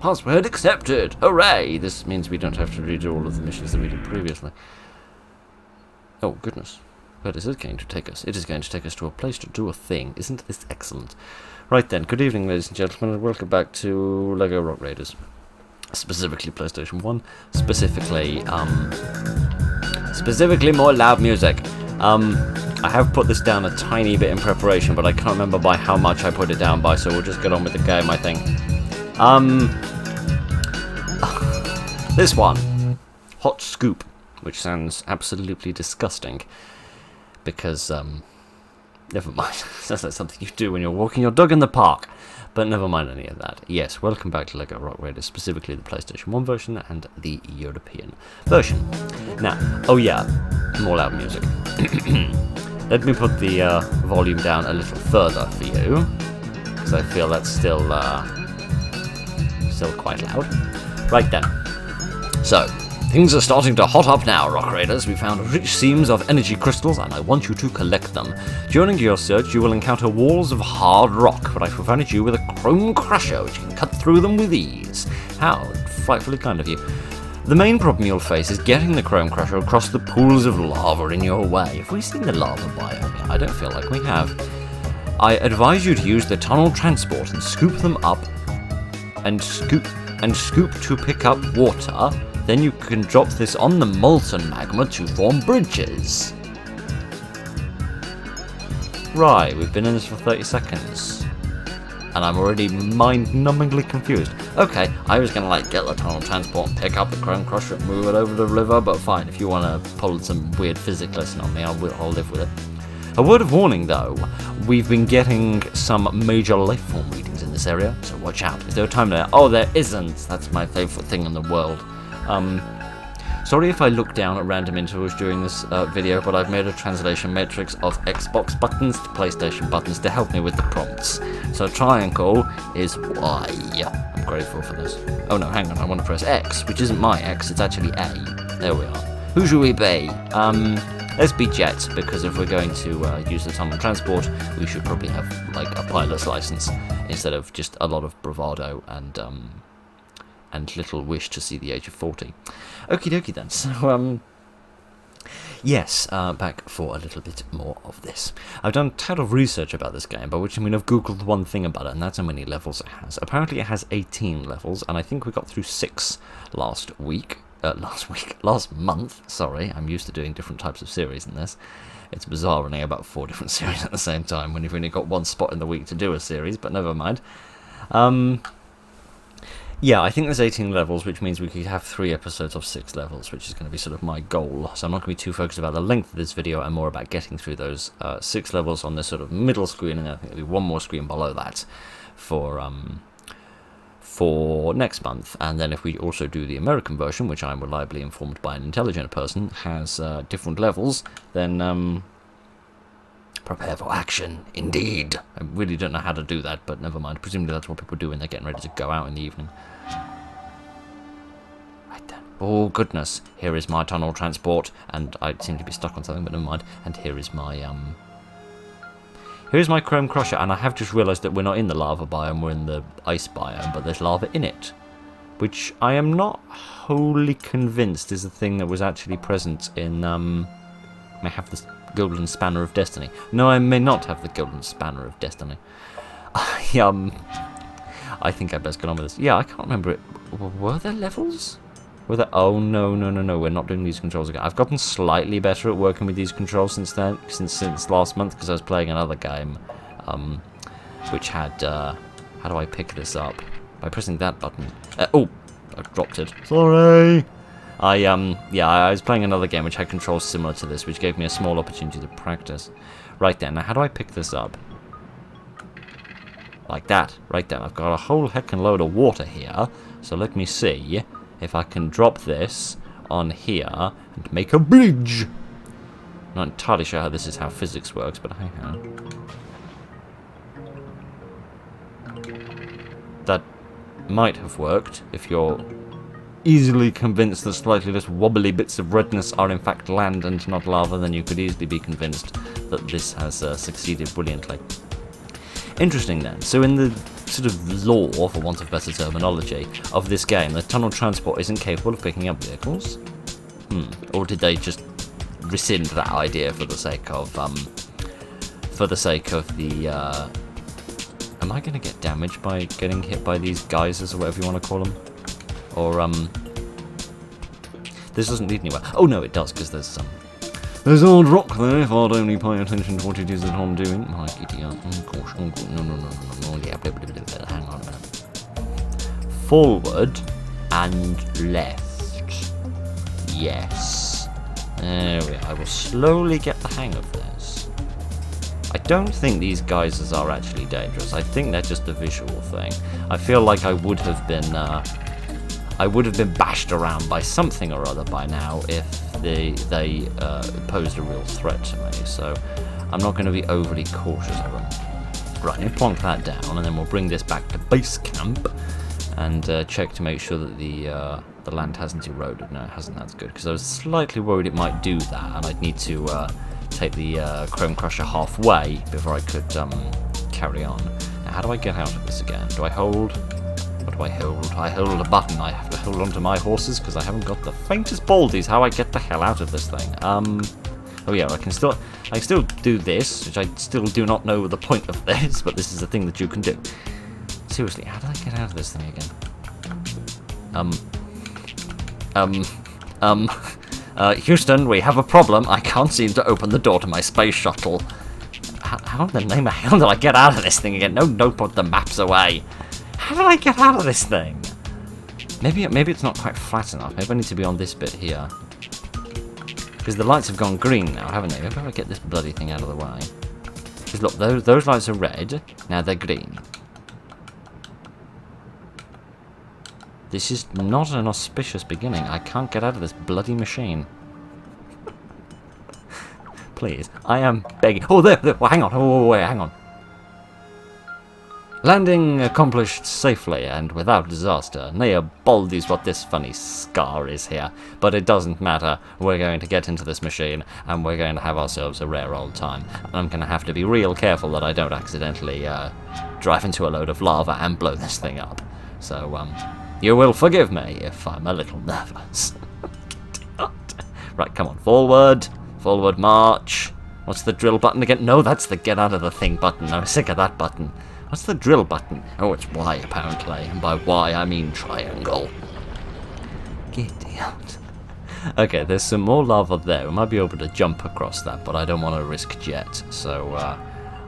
Password accepted! Hooray! This means we don't have to redo all of the missions that we did previously. Oh, goodness. Where is it going to take us? It is going to take us to a place to do a thing. Isn't this excellent? Right then, good evening, ladies and gentlemen, and welcome back to LEGO Rock Raiders. Specifically PlayStation 1. Specifically more loud music. I have put this down a tiny bit in preparation, but I can't remember by how much I put it down by, so we'll just get on with the game, I think. This one. Hot Scoop, which sounds absolutely disgusting. Because, never mind. Sounds like something you do when you're walking your dog in the park. But never mind any of that. Yes, welcome back to LEGO Rock Raiders, specifically the PlayStation 1 version and the European version. Now, oh yeah, more loud music. Let me put the volume down a little further for you, because I feel that's still quite loud. Right then. So, things are starting to hot up now, Rock Raiders. We found rich seams of energy crystals, and I want you to collect them. During your search, you will encounter walls of hard rock, but I've provided you with a chrome crusher, which can cut through them with ease. How frightfully kind of you. The main problem you'll face is getting the chrome crusher across the pools of lava in your way. Have we seen the lava biome yet? I don't feel like we have. I advise you to use the tunnel transport and scoop them up, and scoop to pick up water. Then you can drop this on the molten magma to form bridges. Right, we've been in this for 30 seconds. And I'm already mind-numbingly confused. Okay, I was gonna get the tunnel transport and pick up the chrome crusher and move it over the river, but fine, if you wanna pull some weird physics lesson on me, I'll live with it. A word of warning though, we've been getting some major life form readings in this area, so watch out. Is there a time there? Oh, there isn't! That's my favourite thing in the world. Sorry if I look down at random intervals during this video, but I've made a translation matrix of Xbox buttons to PlayStation buttons to help me with the prompts. So triangle is Y. I'm grateful for this. Oh no, hang on, I want to press X, which isn't my X, it's actually A. There we are. Who should we be? Let's be Jet, because if we're going to use the tunnel transport, we should probably have a pilot's license instead of just a lot of bravado and little wish to see the age of 40. Okie dokie then. So, yes, back for a little bit more of this. I've done a tad of research about this game, by which I mean I've googled one thing about it, and that's how many levels it has. Apparently it has 18 levels, and I think we got through 6 last month, sorry. I'm used to doing different types of series in this. It's bizarre running about 4 different series at the same time, when you've only got one spot in the week to do a series, but never mind. Yeah, I think there's 18 levels, which means we could have 3 episodes of 6 levels, which is going to be sort of my goal. So I'm not going to be too focused about the length of this video, and more about getting through those 6 levels on this sort of middle screen, and I think there'll be one more screen below that for next month. And then if we also do the American version, which I'm reliably informed by an intelligent person, has different levels, then prepare for action, indeed. I really don't know how to do that, but never mind. Presumably that's what people do when they're getting ready to go out in the evening. Right then. Oh, goodness. Here is my tunnel transport, and I seem to be stuck on something, but never mind. And here is my, here's my chrome crusher, and I have just realised that we're not in the lava biome, we're in the ice biome, but there's lava in it. Which I am not wholly convinced is a thing that was actually present in, may have this Golden Spanner of Destiny. No, I may not have the Golden Spanner of Destiny. I think I best get on with this. Yeah, I can't remember it. Were there levels? Were there? Oh, no, we're not doing these controls again. I've gotten slightly better at working with these controls since last month, because I was playing another game, which had, how do I pick this up? By pressing that button. Oh, I dropped it. Sorry! I was playing another game which had controls similar to this, which gave me a small opportunity to practice. Right then, now how do I pick this up? Like that. Right then, I've got a whole heckin' load of water here, so let me see if I can drop this on here and make a bridge. Not entirely sure how this is how physics works, but hey ho. That might have worked if you're easily convinced that slightly less wobbly bits of redness are in fact land and not lava, then you could easily be convinced that this has succeeded brilliantly. Interesting then. So in the sort of law, for want of better terminology, of this game, that tunnel transport isn't capable of picking up vehicles? Or did they just rescind that idea for the sake of the, am I gonna get damaged by getting hit by these geysers, or whatever you want to call them? Or, this doesn't lead anywhere. Oh no, it does, because there's some... There's old rock there, if I'd only pay attention to what it is that I'm doing. My idiot. Oh gosh, oh god, no, yeah, hang on a minute. Forward and left. Yes. There we are. I will slowly get the hang of this. I don't think these geysers are actually dangerous. I think they're just a visual thing. I feel like I would have been bashed around by something or other by now if they posed a real threat to me, so I'm not going to be overly cautious of them. Right, let me plonk that down, and then we'll bring this back to base camp and check to make sure that the land hasn't eroded. No, it hasn't. That's good, because I was slightly worried it might do that, and I'd need to take the Chrome Crusher halfway before I could carry on. Now, how do I get out of this again? Do I hold? What do I hold? I hold a button. I have to hold onto my horses because I haven't got the faintest baldies how I get the hell out of this thing. Oh yeah, I can still do this, which I still do not know the point of this, but this is a thing that you can do. Seriously, how did I get out of this thing again? Houston, we have a problem. I can't seem to open the door to my space shuttle. How in the name of hell did I get out of this thing again? No, put the maps away. How did I get out of this thing? Maybe it's not quite flat enough. Maybe I need to be on this bit here. Because the lights have gone green now, haven't they? Maybe if I get this bloody thing out of the way. Because look, those lights are red. Now they're green. This is not an auspicious beginning. I can't get out of this bloody machine. Please, I am begging. Oh, there. Oh, hang on. Oh, wait, hang on. Landing accomplished safely and without disaster. Nay, baldies what this funny scar is here. But it doesn't matter. We're going to get into this machine and we're going to have ourselves a rare old time. And I'm going to have to be real careful that I don't accidentally drive into a load of lava and blow this thing up. So, you will forgive me if I'm a little nervous. Right, come on. Forward. Forward march. What's the drill button again? No, that's the get out of the thing button. I'm sick of that button. What's the drill button? Oh, it's Y, apparently. And by Y, I mean triangle. Get out. Okay, there's some more lava there. We might be able to jump across that, but I don't want to risk jet. So,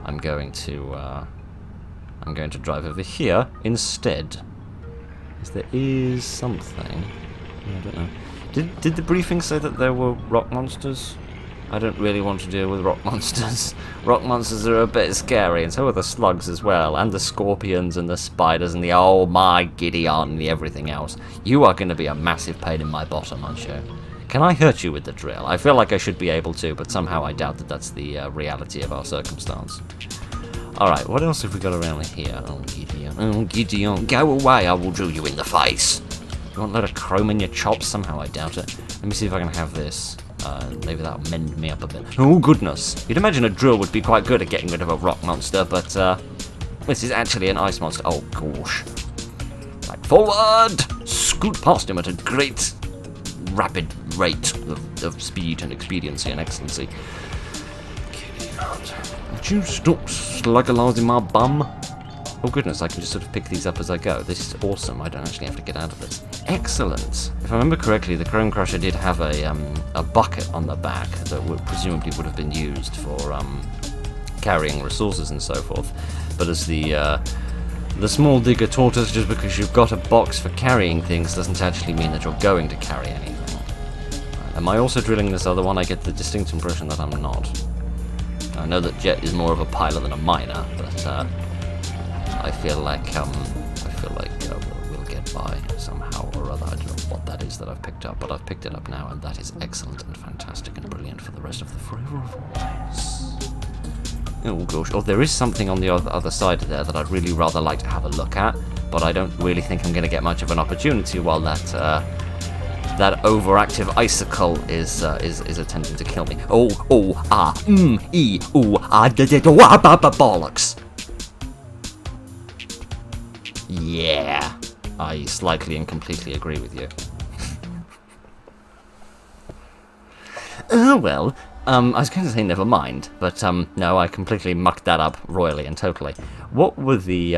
I'm going to drive over here instead. Because there is something. I don't know. Did the briefing say that there were rock monsters? I don't really want to deal with rock monsters. Rock monsters are a bit scary, and so are the slugs as well, and the scorpions, and the spiders, and the oh my Gideon, and the everything else. You are going to be a massive pain in my bottom, aren't you? Can I hurt you with the drill? I feel like I should be able to, but somehow I doubt that that's the reality of our circumstance. Alright, what else have we got around here? Oh Gideon, go away, I will drill you in the face. You want a lot of chrome in your chops? Somehow I doubt it. Let me see if I can have this. Maybe that'll mend me up a bit. Oh goodness! You'd imagine a drill would be quite good at getting rid of a rock monster, but this is actually an ice monster. Oh gosh! Right, forward! Scoot past him at a great, rapid rate of speed and expediency and excellency. Get out! Would you stop sluggerlising my bum? Oh goodness, I can just sort of pick these up as I go. This is awesome. I don't actually have to get out of this. Excellent. If I remember correctly, the Chrome Crusher did have a bucket on the back that presumably would have been used for carrying resources and so forth. But as the small digger taught us, just because you've got a box for carrying things doesn't actually mean that you're going to carry anything. Right, am I also drilling this other one? I get the distinct impression that I'm not. I know that Jet is more of a pilot than a miner, but I feel like we'll get by somehow or other. I don't know what that is that I've picked up, but I've picked it up now, and that is excellent and fantastic and brilliant for the rest of the forever of always. Oh gosh, oh there is something on the other side there that I'd really rather like to have a look at, but I don't really think I'm going to get much of an opportunity while that overactive icicle is attempting to kill me. Bollocks. Yeah, I slightly and completely agree with you. Oh, well, I was going to say never mind, but, no, I completely mucked that up royally and totally. What were the,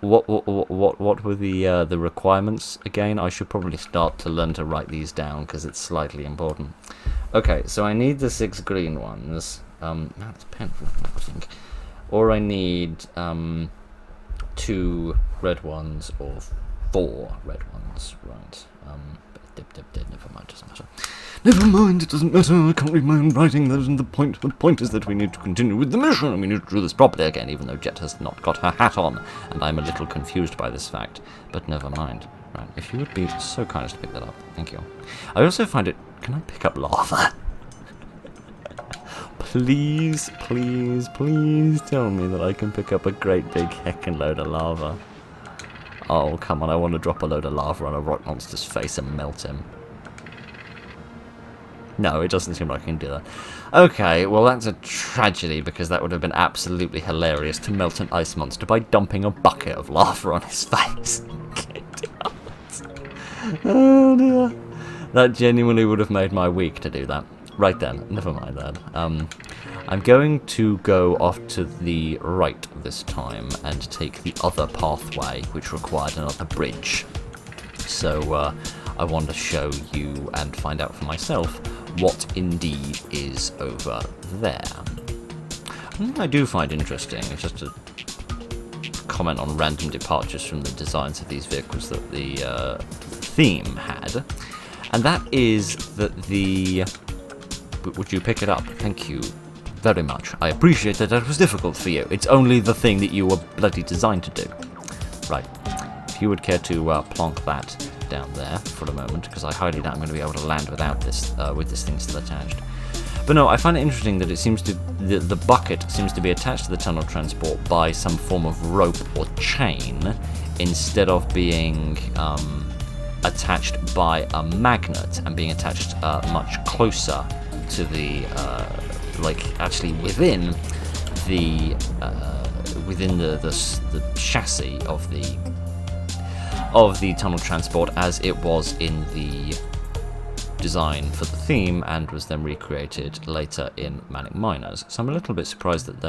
what were the requirements again? I should probably start to learn to write these down, because it's slightly important. Okay, so I need the 6 green ones. That's painful, I think. Or I need, 2 red ones, or 4 red ones, right. Never mind, doesn't matter. Never mind, it doesn't matter, I can't read my own writing, that isn't the point. The point is that we need to continue with the mission, and we need to do this properly again, even though Jet has not got her hat on, and I'm a little confused by this fact. But never mind. Right, if you would be so kind as to pick that up, thank you. I also find it... Can I pick up lava? Please, please, please tell me that I can pick up a great big heckin' load of lava. Oh, come on, I want to drop a load of lava on a rock monster's face and melt him. No, it doesn't seem like I can do that. Okay, well that's a tragedy, because that would have been absolutely hilarious to melt an ice monster by dumping a bucket of lava on his face. Oh dear. That genuinely would have made my week to do that. Right then, never mind that. I'm going to go off to the right this time and take the other pathway, which required another bridge. So I want to show you and find out for myself what indeed is over there. One thing I do find interesting is just to comment on random departures from the designs of these vehicles that the theme had, and that is that the... Would you pick it up? Thank you very much. I appreciate that was difficult for you. It's only the thing that you were bloody designed to do. Right. If you would care to plonk that down there for a moment, because I highly doubt I'm going to be able to land without this, with this thing still attached. But no, I find it interesting that it seems to... The bucket seems to be attached to the tunnel transport by some form of rope or chain, instead of being attached by a magnet and being attached much closer to the, like, actually within the chassis of the tunnel transport, as it was in the design for the theme and was then recreated later in Manic Miners. So I'm a little bit surprised that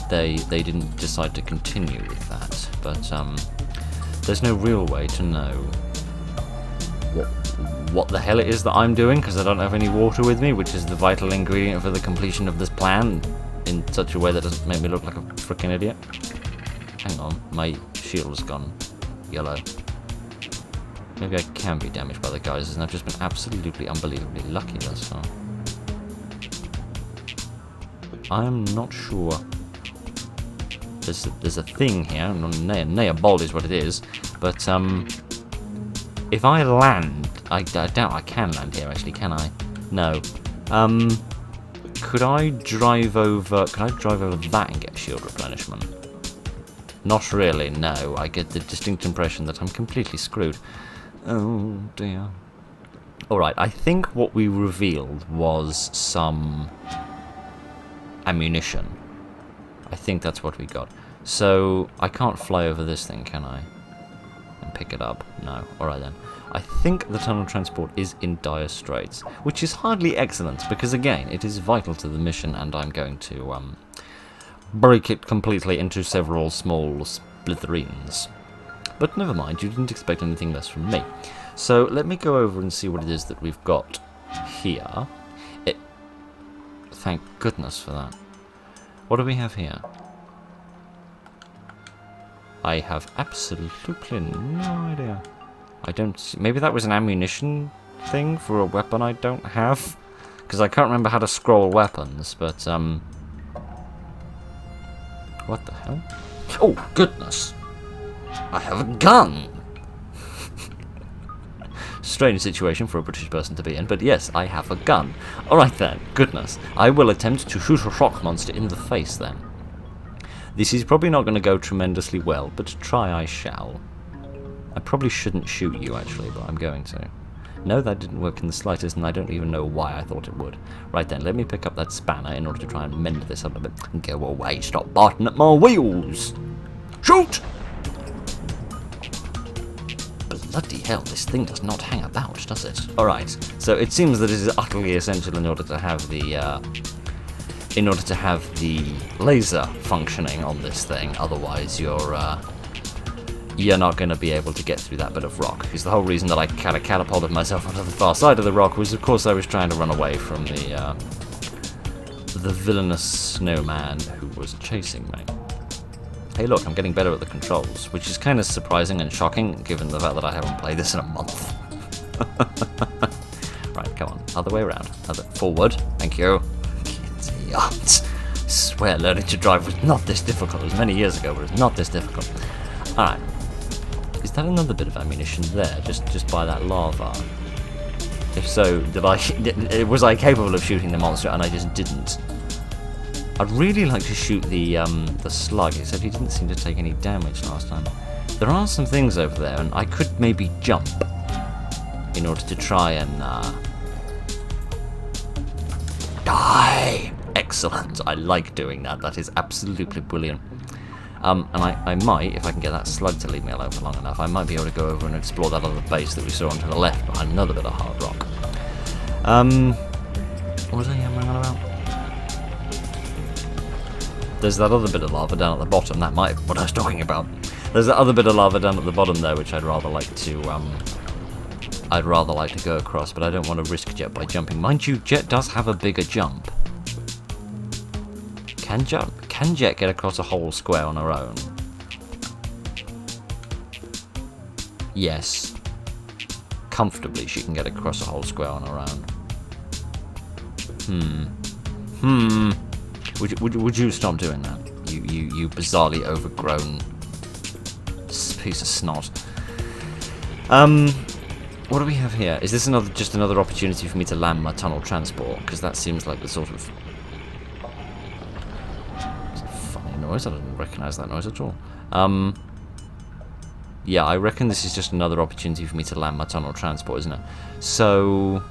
they didn't decide to continue with that, but there's no real way to know what the hell it is that I'm doing, because I don't have any water with me, which is the vital ingredient for the completion of this plan, in such a way that doesn't make me look like a freaking idiot. Hang on, my shield has gone yellow. Maybe I can be damaged by the geysers, and I've just been absolutely unbelievably lucky thus far. I'm not sure. There's a thing here, Nea Bold is what it is, but if I land, I doubt I can land here actually, can I? No. Could I drive over that and get shield replenishment? Not really, no. I get the distinct impression that I'm completely screwed. Oh dear. Alright, I think what we revealed was some ammunition. I think that's what we got. So, I can't fly over this thing, can I? And pick it up? No. Alright then. I think the tunnel transport is in dire straits, which is hardly excellent, because again, it is vital to the mission, and I'm going to break it completely into several small smithereens. But never mind, you didn't expect anything less from me. So let me go over and see what it is that we've got here. Thank goodness for that. What do we have here? I have absolutely no idea. I don't see... Maybe that was an ammunition thing for a weapon I don't have? Because I can't remember how to scroll weapons, but, what the hell? Oh, goodness! I have a gun! Strange situation for a British person to be in, but yes, I have a gun. Alright then, goodness. I will attempt to shoot a rock monster in the face then. This is probably not going to go tremendously well, but try I shall. I probably shouldn't shoot you, actually, but I'm going to. No, that didn't work in the slightest, and I don't even know why I thought it would. Right then, let me pick up that spanner in order to try and mend this up a bit. Go away, stop barking at my wheels! Shoot! Bloody hell, this thing does not hang about, does it? Alright, so it seems that it is utterly essential in order to have the laser functioning on this thing, otherwise you're not going to be able to get through that bit of rock. Because the whole reason that I kind of catapulted myself onto the far side of the rock was, of course, I was trying to run away from the villainous snowman who was chasing me. Hey look, I'm getting better at the controls, which is kind of surprising and shocking, given the fact that I haven't played this in a month. Right, come on, other way around. Forward, thank you. I swear learning to drive was not this difficult. It was many years ago, but it's not this difficult. Alright. Is that another bit of ammunition there, just by that lava? If so, was I capable of shooting the monster and I just didn't? I'd really like to shoot the slug, except he didn't seem to take any damage last time. There are some things over there, and I could maybe jump in order to try and die! Excellent, I like doing that, that is absolutely brilliant. And I might, if I can get that slug to leave me alone for long enough, I might be able to go over and explore that other base that we saw on to the left behind another bit of hard rock. What was I yammering on about? There's that other bit of lava down at the bottom, that might be what I was talking about. There's that other bit of lava down at the bottom there, which I'd rather like to go across, but I don't want to risk Jet by jumping. Mind you, Jet does have a bigger jump. Can Jet get across a whole square on her own? Yes. Comfortably she can get across a whole square on her own. Would you stop doing that? You bizarrely overgrown piece of snot. What do we have here? Is this just another opportunity for me to land my tunnel transport? Because that seems like the sort of funny noise. I didn't recognise that noise at all. Yeah, I reckon this is just another opportunity for me to land my tunnel transport, isn't it? So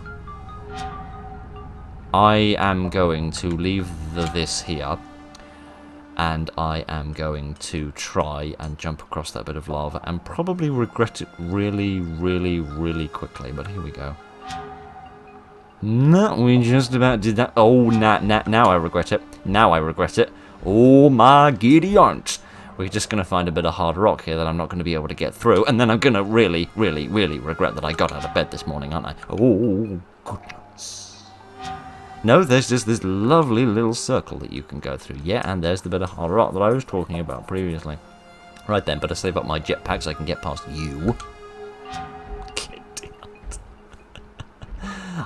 I am going to leave this here, and I am going to try and jump across that bit of lava and probably regret it really, really, really quickly, but here we go. No, we just about did that. Oh, now I regret it. Now I regret it. Oh my giddy aunt. We're just going to find a bit of hard rock here that I'm not going to be able to get through, and then I'm going to really, really, really regret that I got out of bed this morning, aren't I? Oh, goodness. No, there's just this lovely little circle that you can go through. Yeah, and there's the bit of hard rock that I was talking about previously. Right then, better save up my jetpack so I can get past you.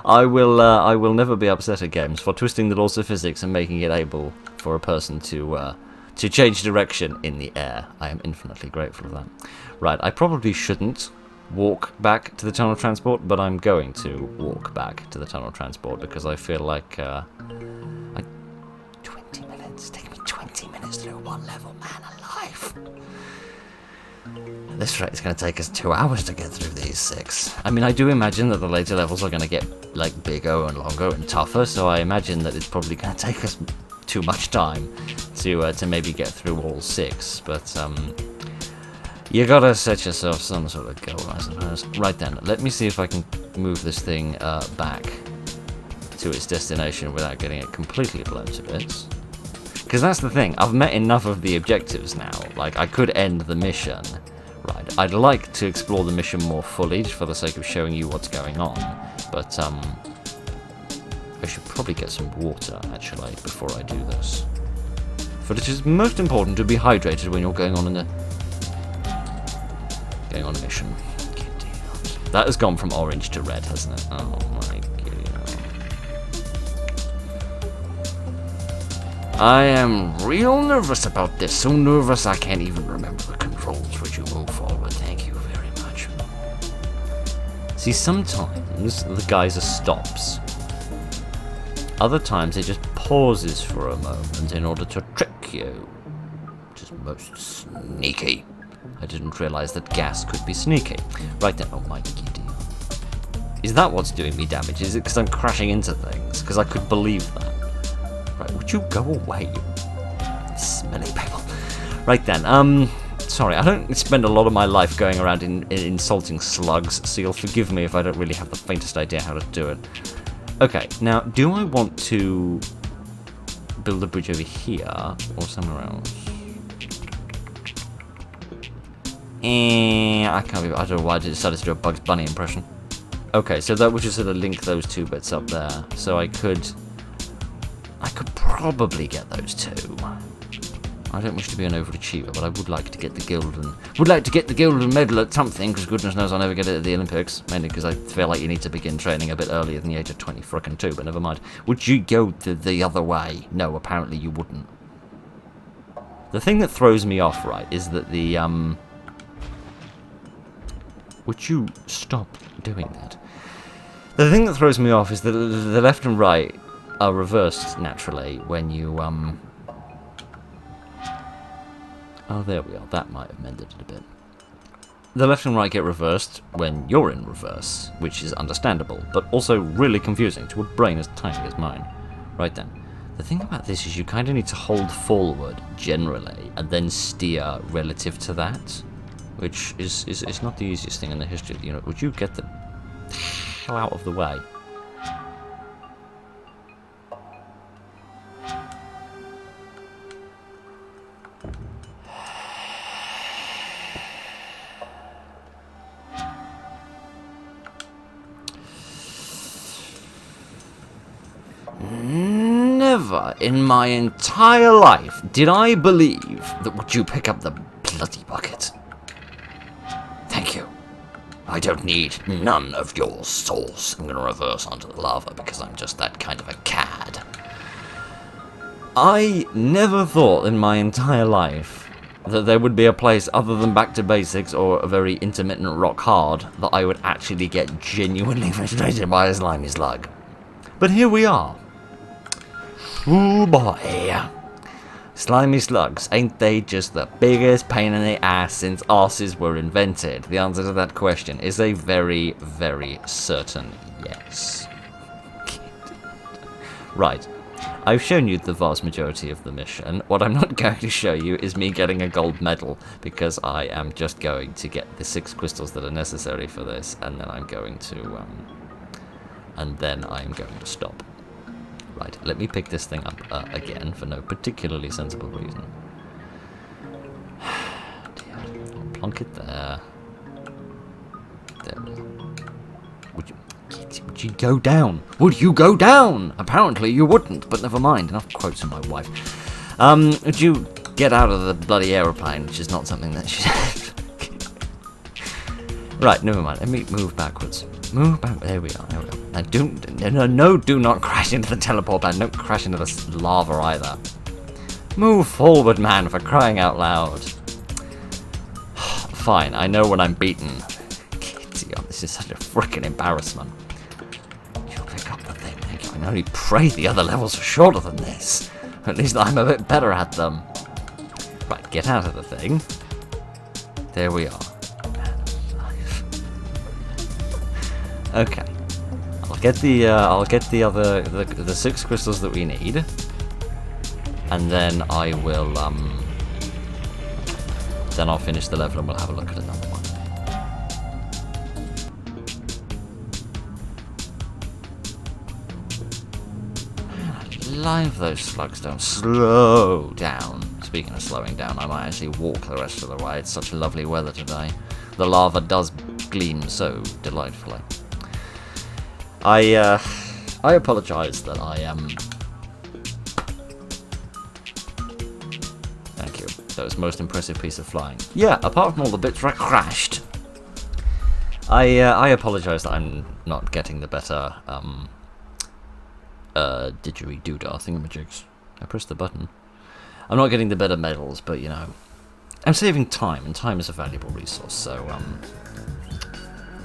I will never be upset at games for twisting the laws of physics and making it able for a person to change direction in the air. I am infinitely grateful for that. Right, I probably shouldn't walk back to the tunnel transport, but I'm going to walk back to the tunnel transport because I feel like 20 minutes. Take me 20 minutes to do one level, man alive. At this rate, it's going to take us 2 hours to get through these 6. I mean, I do imagine that the later levels are going to get like bigger and longer and tougher, so I imagine that it's probably going to take us too much time to maybe get through all 6, but you gotta set yourself some sort of goal, I suppose. Right then, let me see if I can move this thing back to its destination without getting it completely blown to bits. Because that's the thing, I've met enough of the objectives now. Like, I could end the mission. Right, I'd like to explore the mission more fully, just for the sake of showing you what's going on. But, I should probably get some water, actually, before I do this. For it is most important to be hydrated when you're going on a mission. That has gone from orange to red, hasn't it? Oh my god. I am real nervous about this. So nervous I can't even remember the controls. Would you move forward? Thank you very much. See, sometimes the geyser stops. Other times it just pauses for a moment in order to trick you. Which is most sneaky. I didn't realise that gas could be sneaky. Right then, oh my giddy. Is that what's doing me damage? Is it because I'm crashing into things? Because I could believe that. Right, would you go away, you smelly people? Right then, sorry, I don't spend a lot of my life going around insulting slugs, so you'll forgive me if I don't really have the faintest idea how to do it. Okay, now, do I want to build a bridge over here, or somewhere else? I can't be, I don't know why I decided to do a Bugs Bunny impression. Okay, so that would just sort of link those two bits up there. So I could probably get those two. I don't wish to be an overachiever, but I would like to get the golden medal at something, because goodness knows I'll never get it at the Olympics, mainly because I feel like you need to begin training a bit earlier than the age of 20 frickin' 2, but never mind. Would you go the other way? No, apparently you wouldn't. The thing that throws me off, right, is that the, would you stop doing that? The thing that throws me off is that the left and right are reversed naturally when you, oh, there we are. That might have mended it a bit. The left and right get reversed when you're in reverse, which is understandable, but also really confusing to a brain as tiny as mine. Right then. The thing about this is you kind of need to hold forward, generally, and then steer relative to that, which is not the easiest thing in the history of the universe. Would you get the hell out of the way? Never in my entire life did I believe that would you pick up the bloody bucket. Thank you. I don't need none of your sauce. I'm going to reverse onto the lava because I'm just that kind of a cad. I never thought in my entire life that there would be a place other than Back to Basics or a very intermittent Rock Hard that I would actually get genuinely frustrated by a slimy slug. But here we are. Ooh boy. Slimy slugs, ain't they just the biggest pain in the ass since arses were invented? The answer to that question is a very, very certain yes. Right. I've shown you the vast majority of the mission. What I'm not going to show you is me getting a gold medal, because I am just going to get the 6 crystals that are necessary for this, and then I'm going to, stop. Right, let me pick this thing up again for no particularly sensible reason. Dear. I'll plonk it there. There we are. Would you go down? Would you go down? Apparently you wouldn't, but never mind. Enough quotes from my wife. Would you get out of the bloody aeroplane, which is not something that she said. Right, never mind. Let me move backwards. Move back. There we are. There we are. Now, do not crash into the teleport pan. Don't crash into the lava either. Move forward, man, for crying out loud. Fine, I know when I'm beaten. This is such a frickin' embarrassment. You'll pick up the thing. Thank you. I can only pray the other levels are shorter than this. At least I'm a bit better at them. Right, get out of the thing. There we are. Okay, I'll get the 6 crystals that we need, and then I will then I'll finish the level and we'll have a look at another one. Man, I love those slugs don't slow down. Speaking of slowing down, I might actually walk the rest of the way. It's such lovely weather today. The lava does gleam so delightfully. I apologise that I am. Thank you. That was the most impressive piece of flying. Yeah, apart from all the bits where I crashed. I apologise that I'm not getting the better didgeridoo-dah thingamajigs. I pressed the button. I'm not getting the better medals, but you know, I'm saving time, and time is a valuable resource. So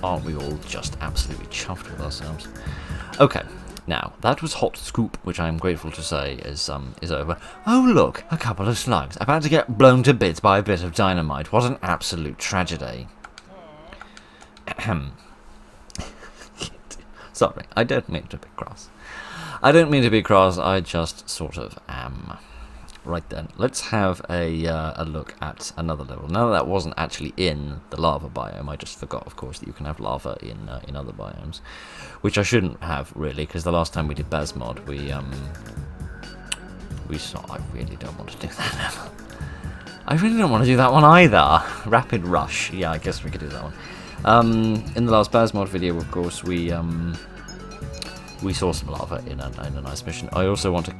aren't we all just absolutely chuffed with ourselves? Okay, now, that was Hot Scoop, which I am grateful to say is over. Oh look, a couple of slugs, about to get blown to bits by a bit of dynamite. What an absolute tragedy. Sorry, I don't mean to be cross. I just sort of am. Right then, let's have a look at another level. Now that wasn't actually in the lava biome, I just forgot, of course, that you can have lava in other biomes, which I shouldn't have really, because the last time we did Basmod, we saw. I really don't want to do that level. I really don't want to do that one either. Rapid Rush. Yeah, I guess we could do that one. In the last Basmod video, of course, we saw some lava in a nice mission. I also want to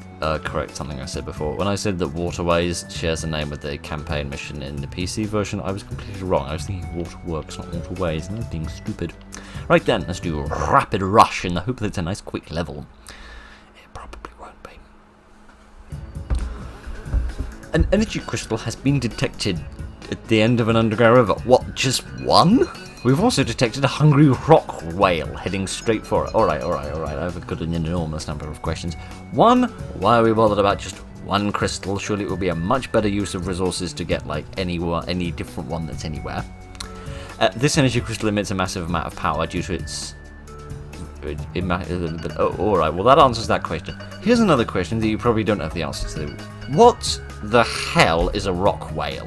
correct something I said before. When I said that Waterways shares the name with the campaign mission in the PC version, I was completely wrong. I was thinking Waterworks, not Waterways, and I was being stupid. Right then, let's do Rapid Rush in the hope that it's a nice quick level. It probably won't be. An energy crystal has been detected at the end of an underground river. What, just one? We've also detected a hungry rock whale heading straight for it. Alright. I've got an enormous number of questions. One, why are we bothered about just one crystal? Surely it would be a much better use of resources to get like any different one that's anywhere. This energy crystal emits a massive amount of power due to its... Alright, well that answers that question. Here's another question that you probably don't have the answer to. What the hell is a rock whale?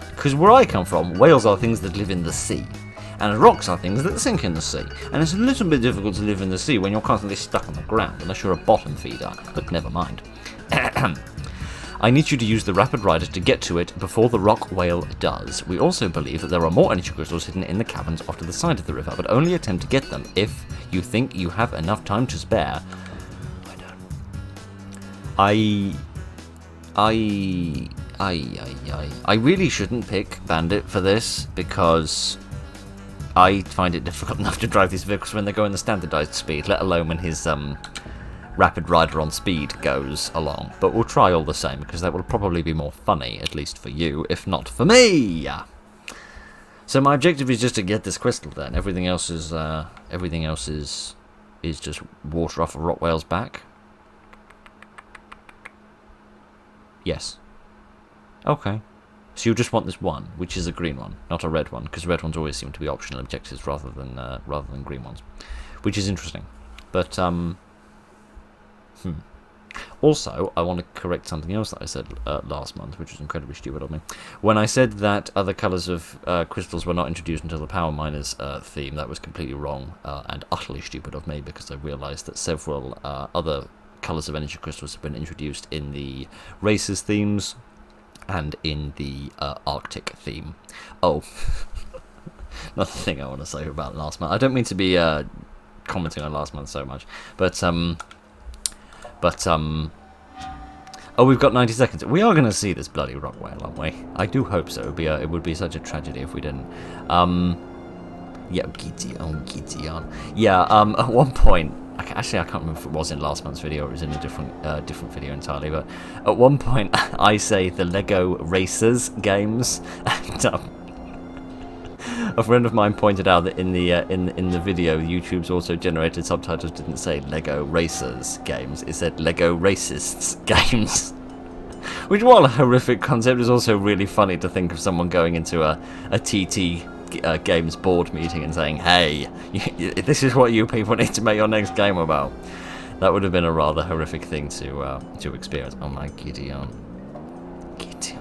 Because where I come from, whales are things that live in the sea. And rocks are things that sink in the sea. And it's a little bit difficult to live in the sea when you're constantly stuck on the ground, unless you're a bottom feeder, but never mind. I need you to use the Rapid Riders to get to it before the rock whale does. We also believe that there are more energy crystals hidden in the caverns off to the side of the river, but only attempt to get them if you think you have enough time to spare. I really shouldn't pick Bandit for this, because I find it difficult enough to drive these vehicles when they go in the standardized speed, let alone when his Rapid Rider on speed goes along. But we'll try all the same, because that will probably be more funny, at least for you, if not for me. So my objective is just to get this crystal then. Everything else is just water off a rock whale's back. Yes. Okay. So you just want this one, which is a green one, not a red one, because red ones always seem to be optional objectives rather than green ones, which is interesting. But Also, I want to correct something else that I said last month, which was incredibly stupid of me. When I said that other colours of crystals were not introduced until the Power Miners theme, that was completely wrong and utterly stupid of me, because I realised that several other colours of energy crystals have been introduced in the Racers themes and in the Arctic theme. Oh, another thing I want to say about last month. I don't mean to be commenting on last month so much, but oh, we've got 90 seconds. We are going to see this bloody rock whale, aren't we? I do hope so. It would be such a tragedy if we didn't. Yeah, Gideon. Yeah, at one point, actually I can't remember if it was in last month's video or it was in a different video entirely, but at one point I say the Lego Racers games, and a friend of mine pointed out that in the video, YouTube's auto-generated subtitles didn't say Lego Racers games; it said Lego Racists games. Which, while a horrific concept, is also really funny to think of someone going into a TT Games board meeting and saying, "Hey, this is what you people need to make your next game about." That would have been a rather horrific thing to experience. Oh my Gideon,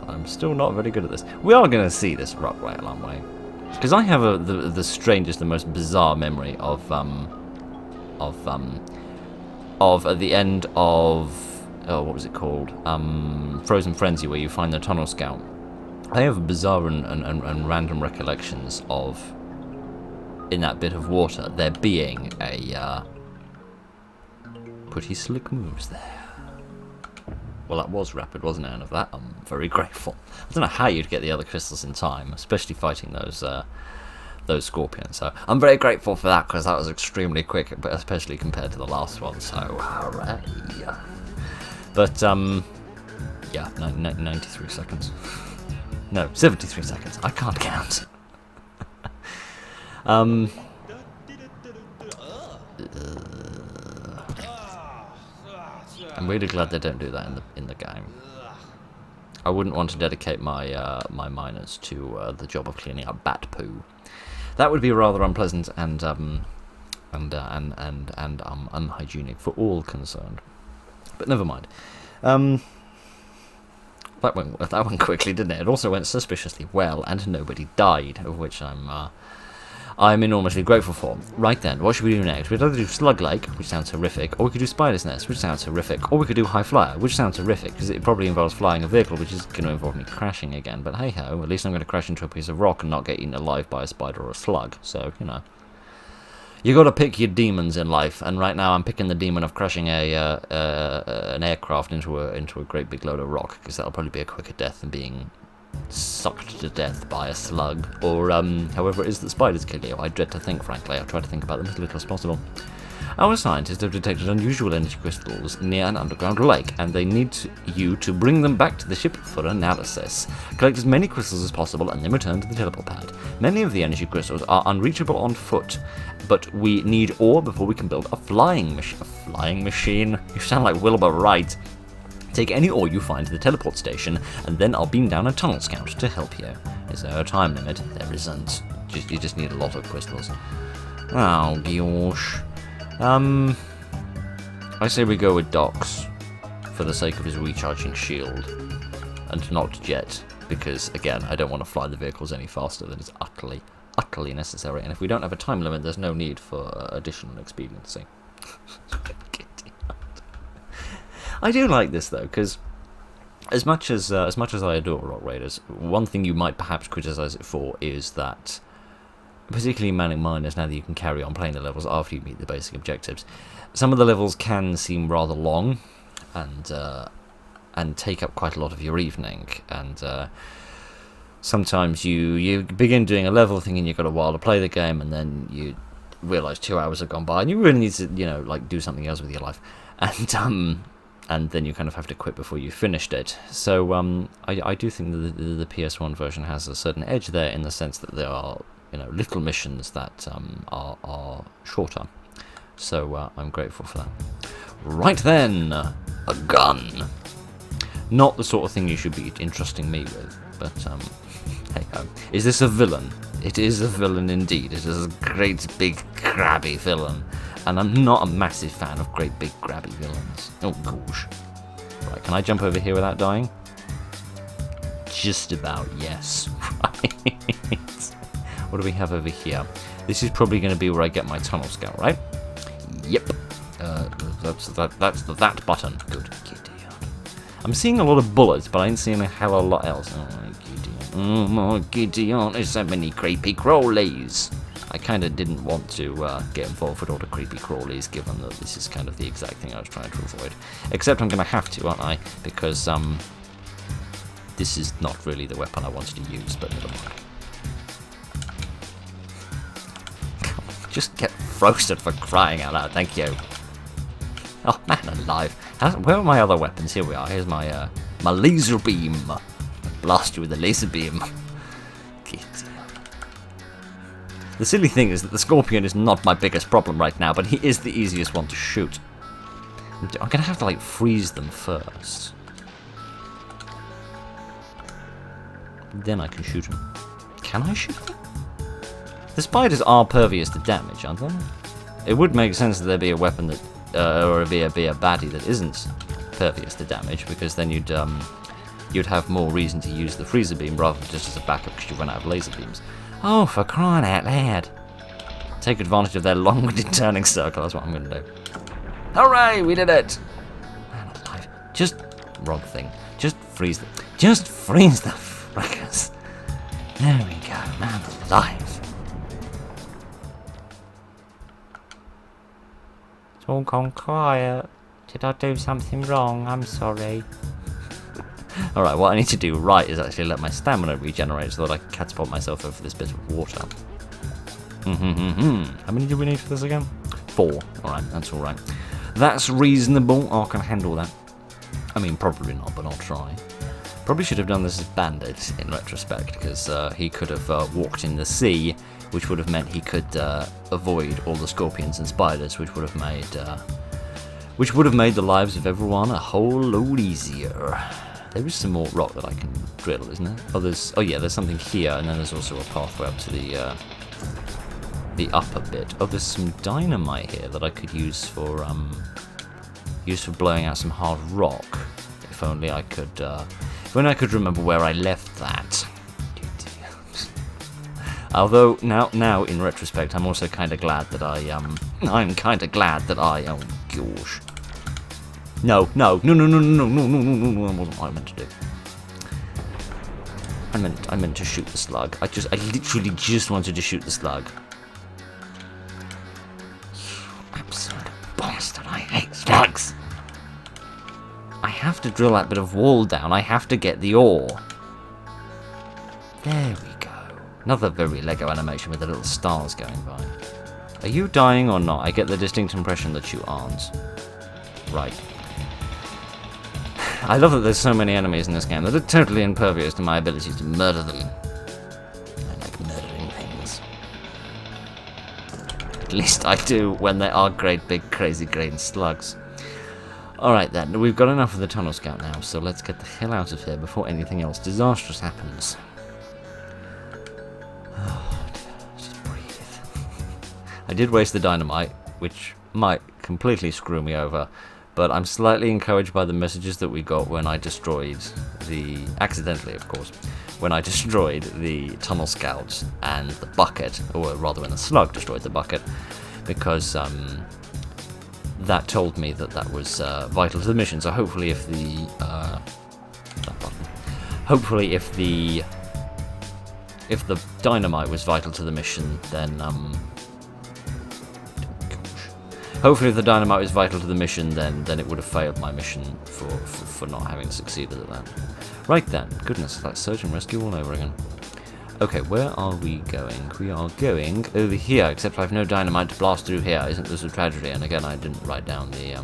I'm still not very good at this. We are going to see this rock whale, aren't we? Because I have the strangest, the most bizarre memory of at the end of what was it called? Frozen Frenzy, where you find the Tunnel Scout. I have bizarre and random recollections of, in that bit of water, there being a pretty slick moves there. Well, that was rapid, wasn't it? And of that, I'm very grateful. I don't know how you'd get the other crystals in time, especially fighting those scorpions. So I'm very grateful for that, because that was extremely quick, but especially compared to the last one. So hooray! But yeah, 93 seconds. No, 73 seconds. I can't count. I'm really glad they don't do that in the game. I wouldn't want to dedicate my my miners to the job of cleaning up bat poo. That would be rather unpleasant and unhygienic for all concerned. But never mind. That went quickly, didn't it? It also went suspiciously well, and nobody died, of which I'm enormously grateful for. Right then, what should we do next? We'd either do Slug Lake, which sounds horrific, or we could do Spider's Nest, which sounds horrific, or we could do High Flyer, which sounds horrific, because it probably involves flying a vehicle, which is going to involve me crashing again. But hey ho, at least I'm going to crash into a piece of rock and not get eaten alive by a spider or a slug. So, you know. You got to pick your demons in life, and right now I'm picking the demon of crashing an aircraft into a great big load of rock, because that'll probably be a quicker death than being sucked to death by a slug, or however it is that spiders kill you. I dread to think, frankly. I'll try to think about them as little as possible. Our scientists have detected unusual energy crystals near an underground lake, and they need you to bring them back to the ship for analysis. Collect as many crystals as possible and then return to the teleport pad. Many of the energy crystals are unreachable on foot, but we need ore before we can build a flying machine. A flying machine? You sound like Wilbur Wright. Take any ore you find to the teleport station, and then I'll beam down a tunnel scout to help you. Is there a time limit? There isn't. You just need a lot of crystals. Oh, gosh. I say we go with Docs, for the sake of his recharging shield, and not Jet, because, again, I don't want to fly the vehicles any faster than is utterly necessary, and if we don't have a time limit, there's no need for additional expediency. I do like this though, because as much as I adore Rock Raiders, one thing you might perhaps criticise it for is that, particularly Manic Miners, now that you can carry on playing the levels after you meet the basic objectives, some of the levels can seem rather long, and take up quite a lot of your evening, and sometimes you begin doing a level thinking you've got a while to play the game, and then you realise 2 hours have gone by, and you really need to, like, do something else with your life, and then you kind of have to quit before you've finished it. So I do think that the PS1 version has a certain edge there, in the sense that there are little missions that are shorter. So I'm grateful for that. Right then, a gun. Not the sort of thing you should be entrusting me with, but hey ho. Is this a villain? It is a villain indeed. It is a great big grabby villain. And I'm not a massive fan of great big grabby villains. Oh gosh. Right, can I jump over here without dying? Just about, yes. Right. What do we have over here? This is probably going to be where I get my tunnel scout, right? Yep. That's that button. Good. I'm seeing a lot of bullets, but I ain't seeing a hell of a lot else. Oh my Gideon, there's so many creepy crawlies. I kind of didn't want to get involved with all the creepy crawlies, given that this is kind of the exact thing I was trying to avoid. Except I'm going to have to, aren't I? Because this is not really the weapon I wanted to use, but never mind. Just get roasted for crying out loud, thank you. Oh, man alive. Where are my other weapons? Here we are. Here's my my laser beam. Blast you with a laser beam. The silly thing is that the Scorpion is not my biggest problem right now, but he is the easiest one to shoot. I'm going to have to, like, freeze them first. Then I can shoot them. Can I shoot them? The spiders are pervious to damage, aren't they? It would make sense that there be a weapon that, or be a baddie that isn't pervious to damage, because then you'd have more reason to use the freezer beam rather than just as a backup because you run out of laser beams. Oh, for crying out loud. Take advantage of their long-winded turning circle, that's what I'm going to do. Hooray, we did it! Man alive. Just, wrong thing. Just freeze the frickers. There we go, man alive. It's all gone quiet. Did I do something wrong? I'm sorry. Alright, what I need to do right is actually let my stamina regenerate so that I can catapult myself over this bit of water. How many do we need for this again? 4. Alright, that's alright. That's reasonable. I can handle that. I mean, probably not, but I'll try. Probably should have done this as Bandit in retrospect, because he could have walked in the sea, which would have meant he could avoid all the scorpions and spiders, which would have made the lives of everyone a whole load easier. There is some more rock that I can drill, isn't there? Oh yeah, there's something here, and then there's also a pathway up to the upper bit. Oh, there's some dynamite here that I could use for blowing out some hard rock. If only I could If only I could remember where I left that. Although, now, in retrospect, I'm also kind of glad that I'm kind of glad that oh, gosh. No, that wasn't what I meant to do. I meant to shoot the slug. I literally just wanted to shoot the slug. You absolute bastard, I hate slugs. I have to drill that bit of wall down. I have to get the ore. There we go. Another very Lego animation with the little stars going by. Are you dying or not? I get the distinct impression that you aren't. Right. I love that there's so many enemies in this game that are totally impervious to my ability to murder them. I like murdering things. At least I do when they are great big crazy green slugs. Alright then, we've got enough of the tunnel scout now, so let's get the hell out of here before anything else disastrous happens. Just breathe. I did waste the dynamite, which might completely screw me over, but I'm slightly encouraged by the messages that we got when I destroyed accidentally of course, when I destroyed the tunnel scouts and the bucket, or rather when the slug destroyed the bucket, because that told me that was vital to the mission. So hopefully if the dynamite was vital to the mission, then hopefully if the dynamite was vital to the mission, then it would have failed my mission for not having succeeded at that. Right then, goodness, that's search and rescue all over again. Okay, where are we going? We are going over here, except I have no dynamite to blast through here. Isn't this a tragedy? And again, I didn't write down the,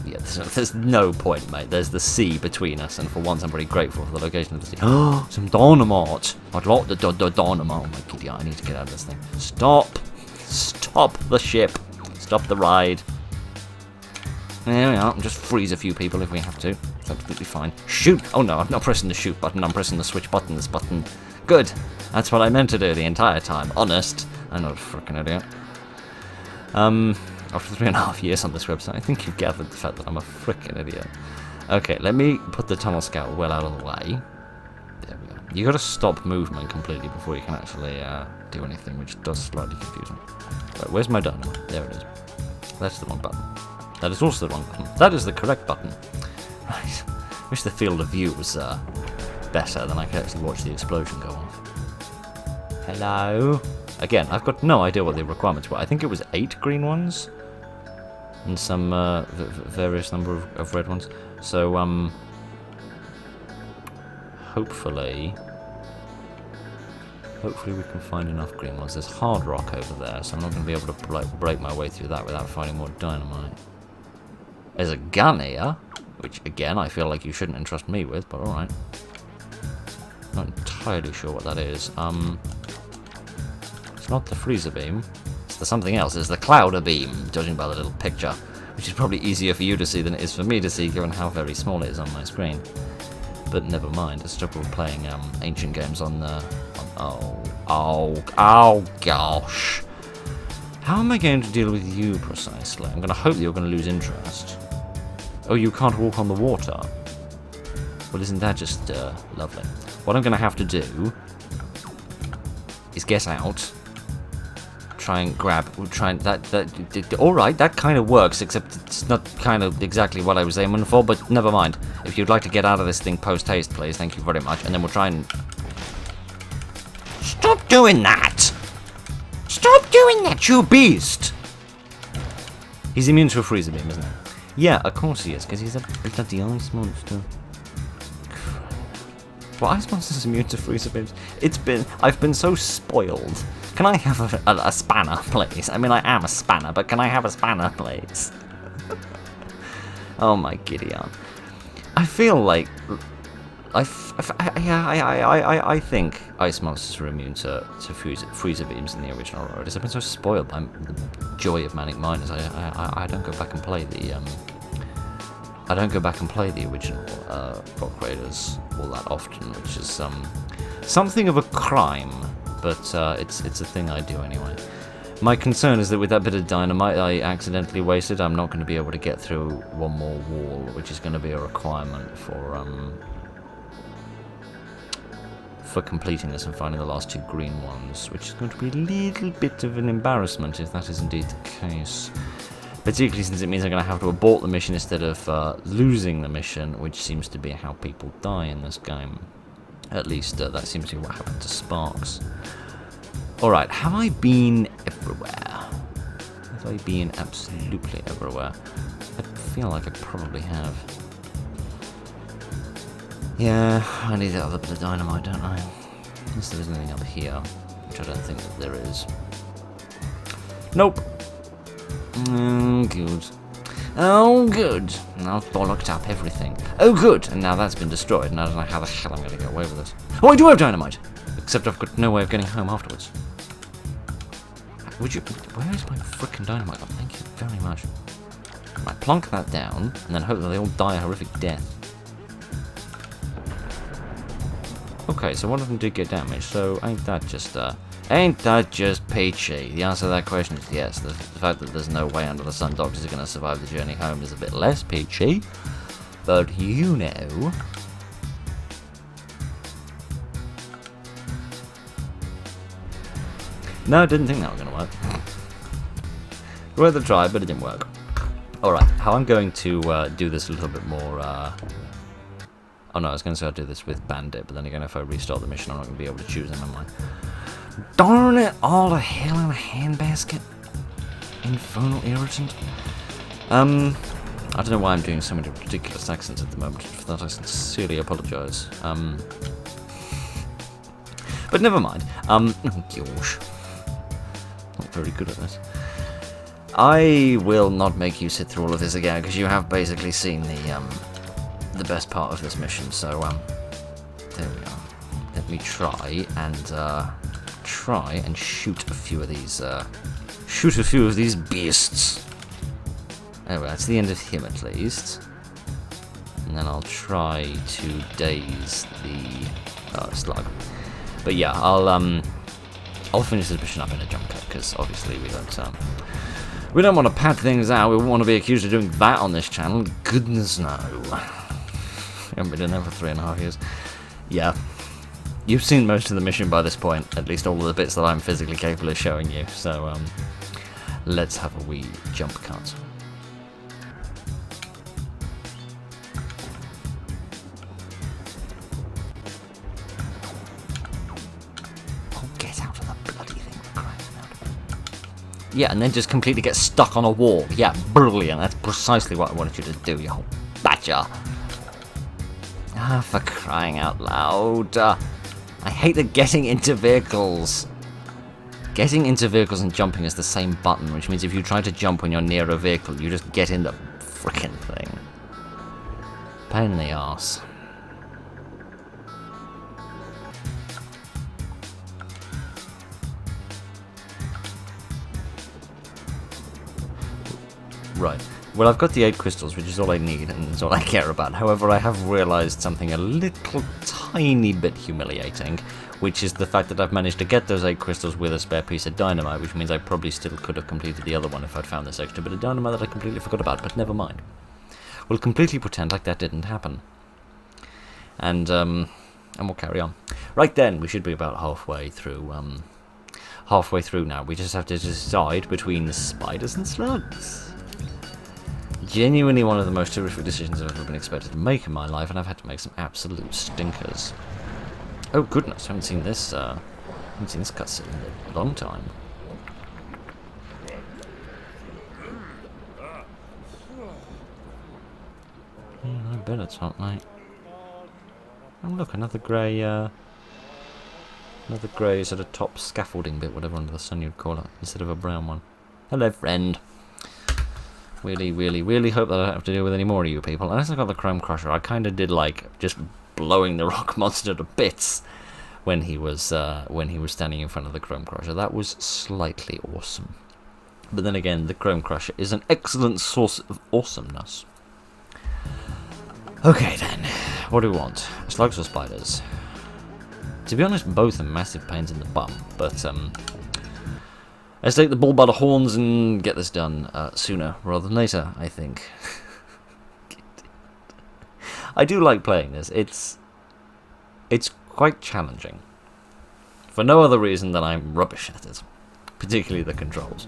yeah, there's no point, mate. There's the sea between us, and for once I'm pretty grateful for the location of the sea. Oh, some dynamite! I'd like the dynamite. Oh my giddy, I need to get out of this thing. Stop! Stop the ship! Stop the ride. There we are, just freeze a few people if we have to. It's absolutely fine. Shoot! Oh no, I'm not pressing the shoot button, I'm pressing the switch button, this button. Good! That's what I meant to do the entire time. Honest. I'm not a frickin' idiot. After 3.5 years on this website, I think you've gathered the fact that I'm a frickin' idiot. Okay, let me put the tunnel scout well out of the way. There we go. You gotta stop movement completely before you can actually do anything, which does slightly confuse me. Right, where's my dynamite? There it is. That's the wrong button. That is also the wrong button. That is the correct button. Right. Wish the field of view was better, then I could actually watch the explosion go off. Hello? Again, I've got no idea what the requirements were. I think it was 8 green ones and some various number of red ones. So, hopefully we can find enough green ones. There's hard rock over there, so I'm not going to be able to break my way through that without finding more dynamite. There's a gun here, which again I feel like you shouldn't entrust me with, but alright. Not entirely sure what that is. It's not the freezer beam. It's the something else. It's the clouder beam, judging by the little picture, which is probably easier for you to see than it is for me to see, given how very small it is on my screen. But never mind. Let's stop playing ancient games on the. Oh gosh. How am I going to deal with you precisely? I'm going to hope that you're going to lose interest. Oh, you can't walk on the water. Well, isn't that just lovely? What I'm going to have to do is get out, try and grab, alright, that kind of works, except it's not kind of exactly what I was aiming for, but never mind. If you'd like to get out of this thing post-haste, please, thank you very much, and then we'll try and... Stop doing that! Stop doing that, you beast! He's immune to a freezer beam, isn't he? Yeah, of course he is, because he's a bloody ice monster. Well, ice monsters immune to freezer beams. I've been so spoiled. Can I have a spanner, please? I mean, I am a spanner, but can I have a spanner, please? Oh my Gideon. I feel like... I think ice monsters are immune to freezer beams in the original Rock Raiders. I've been so spoiled by the joy of Manic Miners. I don't go back and play the I don't go back and play the original Rock Raiders all that often, which is something of a crime, but it's a thing I do anyway. My concern is that with that bit of dynamite I accidentally wasted, I'm not going to be able to get through one more wall, which is going to be a requirement for for completing this and finding the last 2 green ones, which is going to be a little bit of an embarrassment if that is indeed the case. Particularly since it means I'm going to have to abort the mission instead of losing the mission, which seems to be how people die in this game. At least that seems to be what happened to Sparks. Alright, have I been everywhere? Have I been absolutely everywhere? I feel like I probably have. Yeah, I need that other bit of dynamite, don't I? Unless there is anything up here, which I don't think that there is. Nope. Oh, good. Oh, good. Now I've bollocked up everything. Oh, good. And now that's been destroyed, and I don't know how the hell I'm going to get away with this. Oh, I do have dynamite! Except I've got no way of getting home afterwards. Would you... Where is my frickin' dynamite? Oh, thank you very much. I plonk that down, and then hope that they all die a horrific death. Okay, so one of them did get damaged, so ain't that just peachy? The answer to that question is yes. The fact that there's no way under the sun doctors are going to survive the journey home is a bit less peachy, but you know. No, I didn't think that was going to work. Worth a try, but it didn't work. Alright, how I'm going to do this a little bit more... Oh no, I was going to say I'll do this with Bandit, but then again, if I restart the mission, I'm not going to be able to choose him, am I? Darn it, all the hell in a handbasket. Infernal irritant. I don't know why I'm doing so many ridiculous accents at the moment. For that, I sincerely apologise. But never mind. Oh gosh. Not very good at this. I will not make you sit through all of this again, because you have basically seen the best part of this mission, so there we are. Let me try and shoot a few of these beasts. Anyway, that's the end of him at least. And then I'll try to daze the slug. But yeah, I'll finish this mission up in a jump cut, because obviously we don't want to pad things out. We won't want to be accused of doing that on this channel. Goodness no. I haven't been doing that for 3.5 years. Yeah. You've seen most of the mission by this point, at least all of the bits that I'm physically capable of showing you, so let's have a wee jump cut. Oh, get out of the bloody thing for crying out. Yeah, and then just completely get stuck on a wall. Yeah, brilliant. That's precisely what I wanted you to do, you whole badger. Ah, for crying out loud. I hate the getting into vehicles. Getting into vehicles and jumping is the same button, which means if you try to jump when you're near a vehicle, you just get in the frickin' thing. Pain in the arse. Right. Well, I've got the 8 crystals, which is all I need, and it's all I care about. However, I have realised something a little tiny bit humiliating, which is the fact that I've managed to get those 8 crystals with a spare piece of dynamite, which means I probably still could have completed the other one if I'd found this extra bit of dynamite that I completely forgot about, but never mind. We'll completely pretend like that didn't happen. And we'll carry on. Right then, we should be about halfway through now. We just have to decide between the spiders and slugs. Genuinely one of the most terrific decisions I've ever been expected to make in my life, and I've had to make some absolute stinkers. Oh goodness, I haven't seen this cutscene in a long time. Yeah, I bet it's hot, mate. Oh look, another grey sort of top scaffolding bit, whatever under the sun you'd call it, instead of a brown one. Hello, friend. Really hope that I don't have to deal with any more of you people. Unless I got the Chrome Crusher, I kind of did like just blowing the rock monster to bits when he was standing in front of the Chrome Crusher. That was slightly awesome. But then again, the Chrome Crusher is an excellent source of awesomeness. Okay then, what do we want? Slugs or spiders? To be honest, both are massive pains in the bum, but let's take the bull by the horns and get this done sooner rather than later, I think. I do like playing this. It's quite challenging. For no other reason than I'm rubbish at it, particularly the controls.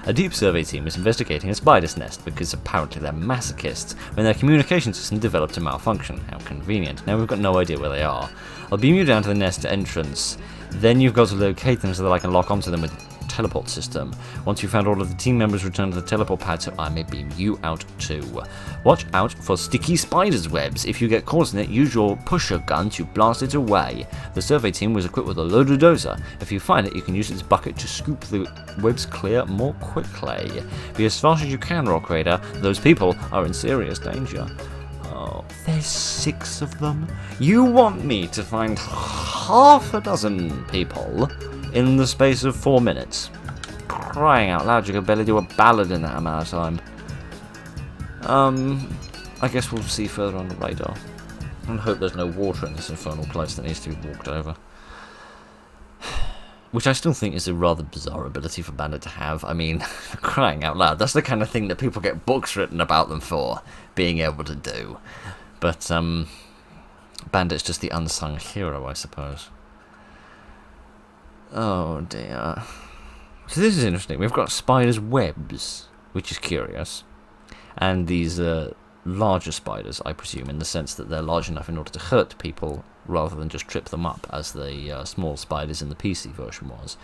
A deep survey team is investigating a spider's nest because apparently they're masochists when their communication system developed a malfunction. How convenient. Now we've got no idea where they are. I'll beam you down to the nest entrance. Then you've got to locate them so that I can lock onto them with the teleport system. Once you've found all of the team members, return to the teleport pad so I may beam you out too. Watch out for sticky spiders' webs. If you get caught in it, use your pusher gun to blast it away. The survey team was equipped with a loader dozer. If you find it, you can use its bucket to scoop the webs clear more quickly. Be as fast as you can, Rock Raider. Those people are in serious danger. Oh, there's 6 of them. You want me to find half a dozen people in the space of 4 minutes? Crying out loud, you could barely do a ballad in that amount of time. I guess we'll see further on the radar. And hope there's no water in this infernal place that needs to be walked over. Which I still think is a rather bizarre ability for Bandit to have. I mean, crying out loud, that's the kind of thing that people get books written about them for, being able to do. But, Bandit's just the unsung hero, I suppose. Oh dear. So this is interesting. We've got spiders' webs, which is curious. And these larger spiders, I presume, in the sense that they're large enough in order to hurt people rather than just trip them up, as the small spiders in the PC version was.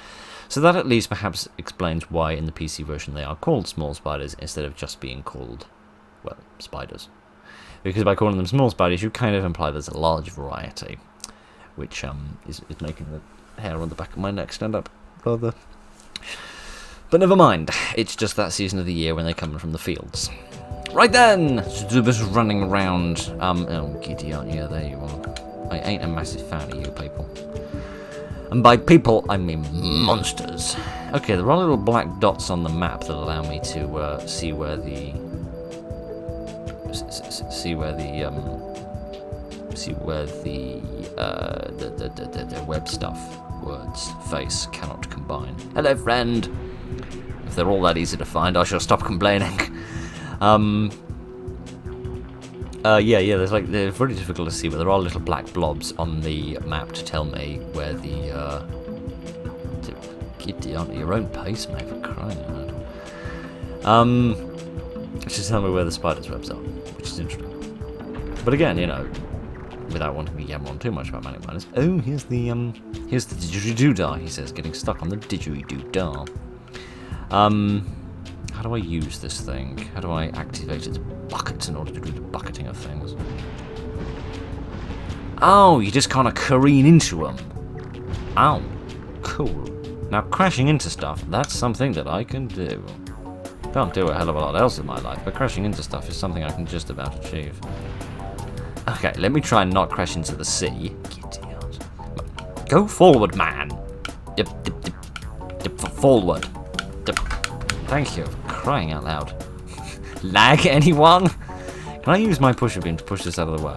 So that at least perhaps explains why in the PC version they are called small spiders instead of just being called, well, spiders. Because by calling them small spiders, you kind of imply there's a large variety, which is making the hair on the back of my neck stand up rather. But never mind, it's just that season of the year when they come from the fields. Right then, Zubus running around. Oh, giddy, aren't you? There you are. I ain't a massive fan of you people. And by people, I mean monsters. Okay, there are little black dots on the map that allow me to see where the web stuff words face cannot combine. Hello, friend. If they're all that easy to find, I shall stop complaining. Yeah, they're very difficult to see, but there are little black blobs on the map to tell me where the get on at your own pace, mate, for crying out loud. Just tell me where the spider's webs are, which is interesting. But again, you know, without wanting to yammer on too much about Manic Miners. Oh, here's the didgeridoo-dah, he says, getting stuck on the didgeridoo-dah. How do I use this thing? How do I activate its bucket in order to do the bucketing of things? Oh, you just kind of careen into them. Oh, cool. Now, crashing into stuff, that's something that I can do. Can't do a hell of a lot else in my life, but crashing into stuff is something I can just about achieve. Okay, let me try and not crash into the sea. Go forward, man. Dip, forward. Dip. Thank you. Crying out loud. Lag, anyone? Can I use my pusher beam to push this out of the way?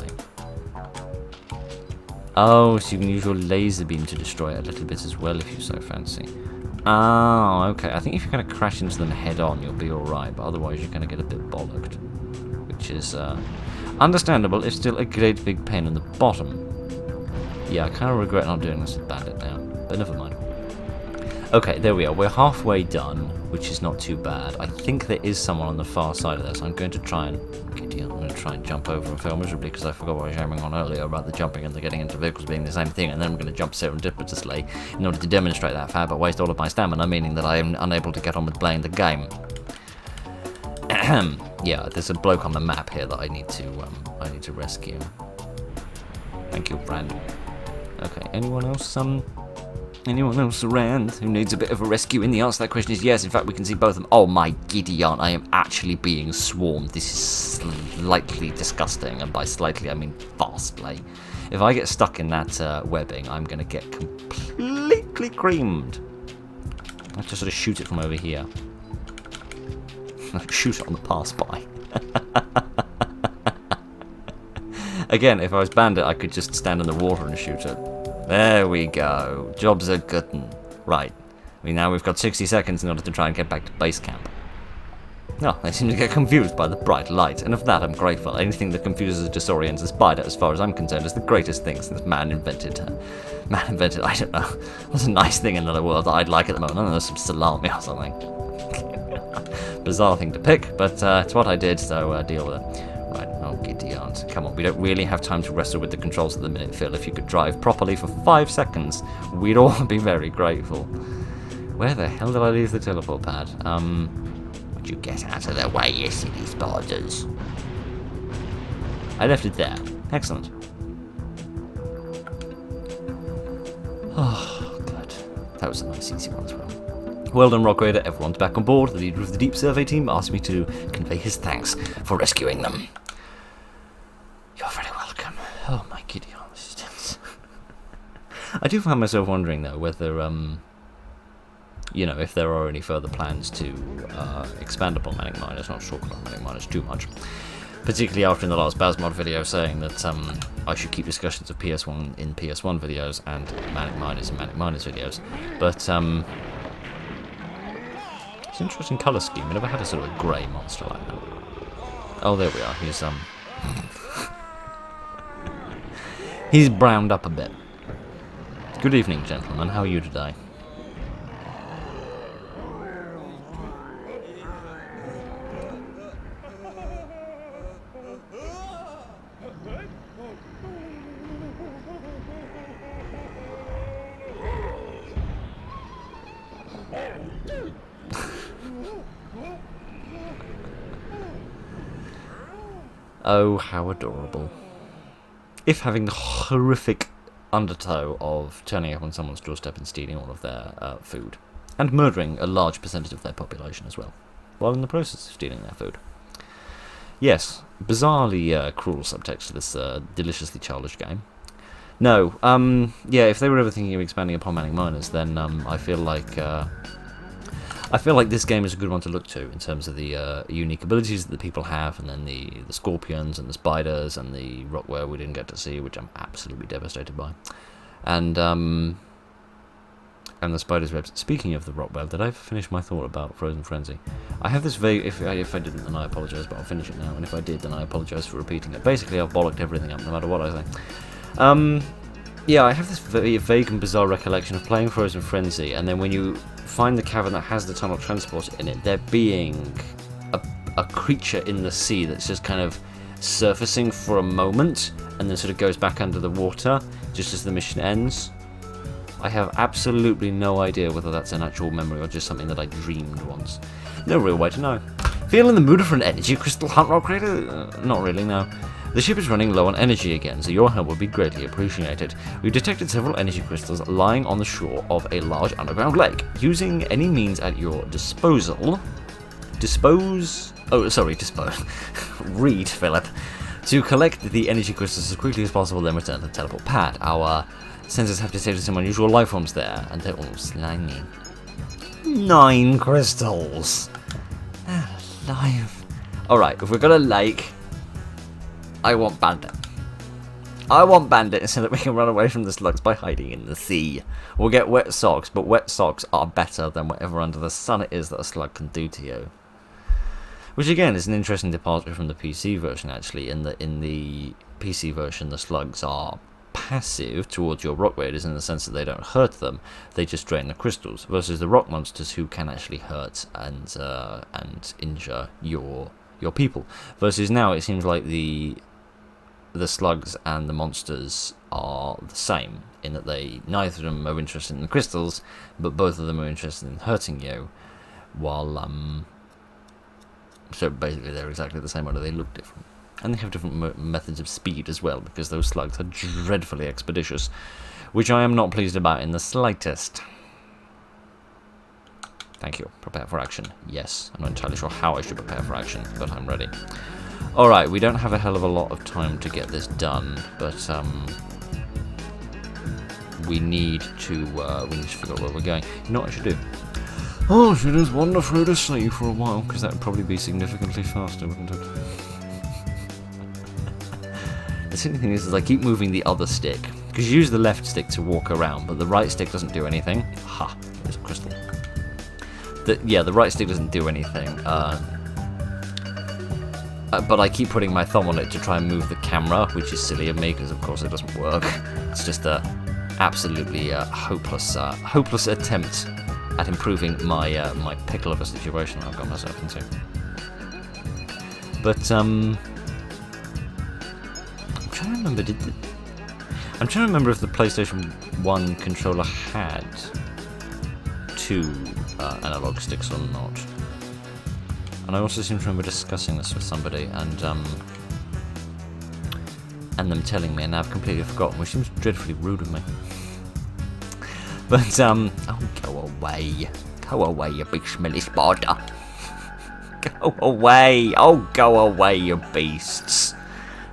Oh, so you can use your laser beam to destroy it a little bit as well if you so fancy. Oh, okay. I think if you're going to crash into them head on, you'll be alright, but otherwise you're going to get a bit bollocked. Which is understandable, if still a great big pain in the bottom. Yeah, I kind of regret not doing this with Bandit now, but never mind. Okay, there we are. We're halfway done, which is not too bad. I think there is someone on the far side of this. I'm going to try and jump over and fail miserably because I forgot what I was jamming on earlier about the jumping and the getting into vehicles being the same thing, and then I'm going to jump serendipitously in order to demonstrate that fact, but waste all of my stamina, meaning that I am unable to get on with playing the game. Yeah, there's a bloke on the map here that I need to rescue. Thank you, friend. Okay, anyone else? Anyone else around who needs a bit of a rescue? And the answer to that question is yes. In fact, we can see both of them. Oh my giddy aunt, I am actually being swarmed. This is slightly disgusting, and by slightly I mean vastly. If I get stuck in that webbing, I'm going to get completely creamed. I have to sort of shoot it from over here. Shoot it on the pass-by. Again, if I was Bandit, I could just stand in the water and shoot it. There we go. Job's a good one. Right. Now we've got 60 seconds in order to try and get back to base camp. No, they seem to get confused by the bright light, and of that I'm grateful. Anything that confuses or disorients a spider, as far as I'm concerned, is the greatest thing since man invented, I don't know, what's a nice thing in another world that I'd like at the moment? I don't know, some salami or something. Bizarre thing to pick, but it's what I did, so deal with it. Right, oh giddy aunt. Come on, we don't really have time to wrestle with the controls at the minute, Phil. If you could drive properly for 5 seconds, we'd all be very grateful. Where the hell did I leave the teleport pad? Would you get out of the way, you silly spiders? I left it there. Excellent. Oh, good. That was a nice easy one as well. Well done, Rock Raider. Everyone's back on board. The leader of the Deep Survey team asked me to convey his thanks for rescuing them. You're very welcome. Oh, my giddy arms. I do find myself wondering, though, whether, you know, if there are any further plans to expand upon Manic Miners, not talk about Manic Miners too much. Particularly after in the last Basmod video saying that I should keep discussions of PS1 in PS1 videos and Manic Miners in Manic Miners videos. But, it's an interesting colour scheme. We never had a sort of a grey monster like that. Oh, there we are. He's, he's browned up a bit. Good evening, gentlemen. How are you today? Oh, how adorable. If having the horrific undertow of turning up on someone's doorstep and stealing all of their food, and murdering a large percentage of their population as well, while in the process of stealing their food. Yes, bizarrely cruel subtext to this deliciously childish game. No, yeah, if they were ever thinking of expanding upon Manic Miners, then I feel like this game is a good one to look to in terms of the unique abilities that the people have, and then the scorpions and the spiders and the rockware we didn't get to see, which I'm absolutely devastated by, and the spider's webs. Speaking of the rockware, did I finish my thought about Frozen Frenzy? I have this vague. If I didn't, then I apologise, but I'll finish it now. And if I did, then I apologise for repeating it. Basically, I've bollocked everything up, no matter what I say. Yeah, I have this very vague and bizarre recollection of playing Frozen Frenzy, and then when you find the cavern that has the tunnel transport in it, there being a creature in the sea that's just kind of surfacing for a moment, and then sort of goes back under the water, just as the mission ends. I have absolutely no idea whether that's an actual memory or just something that I dreamed once. No real way to know. Feel in the mood for an energy crystal hunt, Rock Raider? Not really, no. The ship is running low on energy again, so your help would be greatly appreciated. We've detected several energy crystals lying on the shore of a large underground lake. Using any means at your disposal... Read, Philip. To collect the energy crystals as quickly as possible, then return to the teleport pad. Our sensors have detected some unusual life forms there, and they're all slimy. 9 crystals! Alive. Alright, if we've got a lake... I want Bandit. I want Bandit so that we can run away from the slugs by hiding in the sea. We'll get wet socks, but wet socks are better than whatever under the sun it is that a slug can do to you. Which again is an interesting departure from the PC version actually. In the PC version the slugs are passive towards your rock raiders in the sense that they don't hurt them, they just drain the crystals, versus the rock monsters who can actually hurt and injure your people. Versus now it seems like the slugs and the monsters are the same, in that neither of them are interested in the crystals, but both of them are interested in hurting you, while so basically they're exactly the same, only they look different. And they have different methods of speed as well, because those slugs are dreadfully expeditious, which I am not pleased about in the slightest. Thank you. Prepare for action. Yes. I'm not entirely sure how I should prepare for action, but I'm ready. Alright, we don't have a hell of a lot of time to get this done, but we need to figure out where we're going. You know what I should do? Oh, I should just wander through the sea for a while, because that would probably be significantly faster, wouldn't it? The silly thing is I keep moving the other stick, because you use the left stick to walk around, but the right stick doesn't do anything. Ha! There's a crystal. The right stick doesn't do anything. but I keep putting my thumb on it to try and move the camera, which is silly of me because of course it doesn't work. It's just a absolutely hopeless attempt at improving my my pickle of a situation I've got myself into. But I'm trying to remember. I'm trying to remember if the PlayStation 1 controller had 2 analog sticks or not. And I also seem to remember discussing this with somebody and them telling me, and now I've completely forgotten, which seems dreadfully rude of me. But oh, go away, you big smelly spider. Go away, oh, go away, you beasts.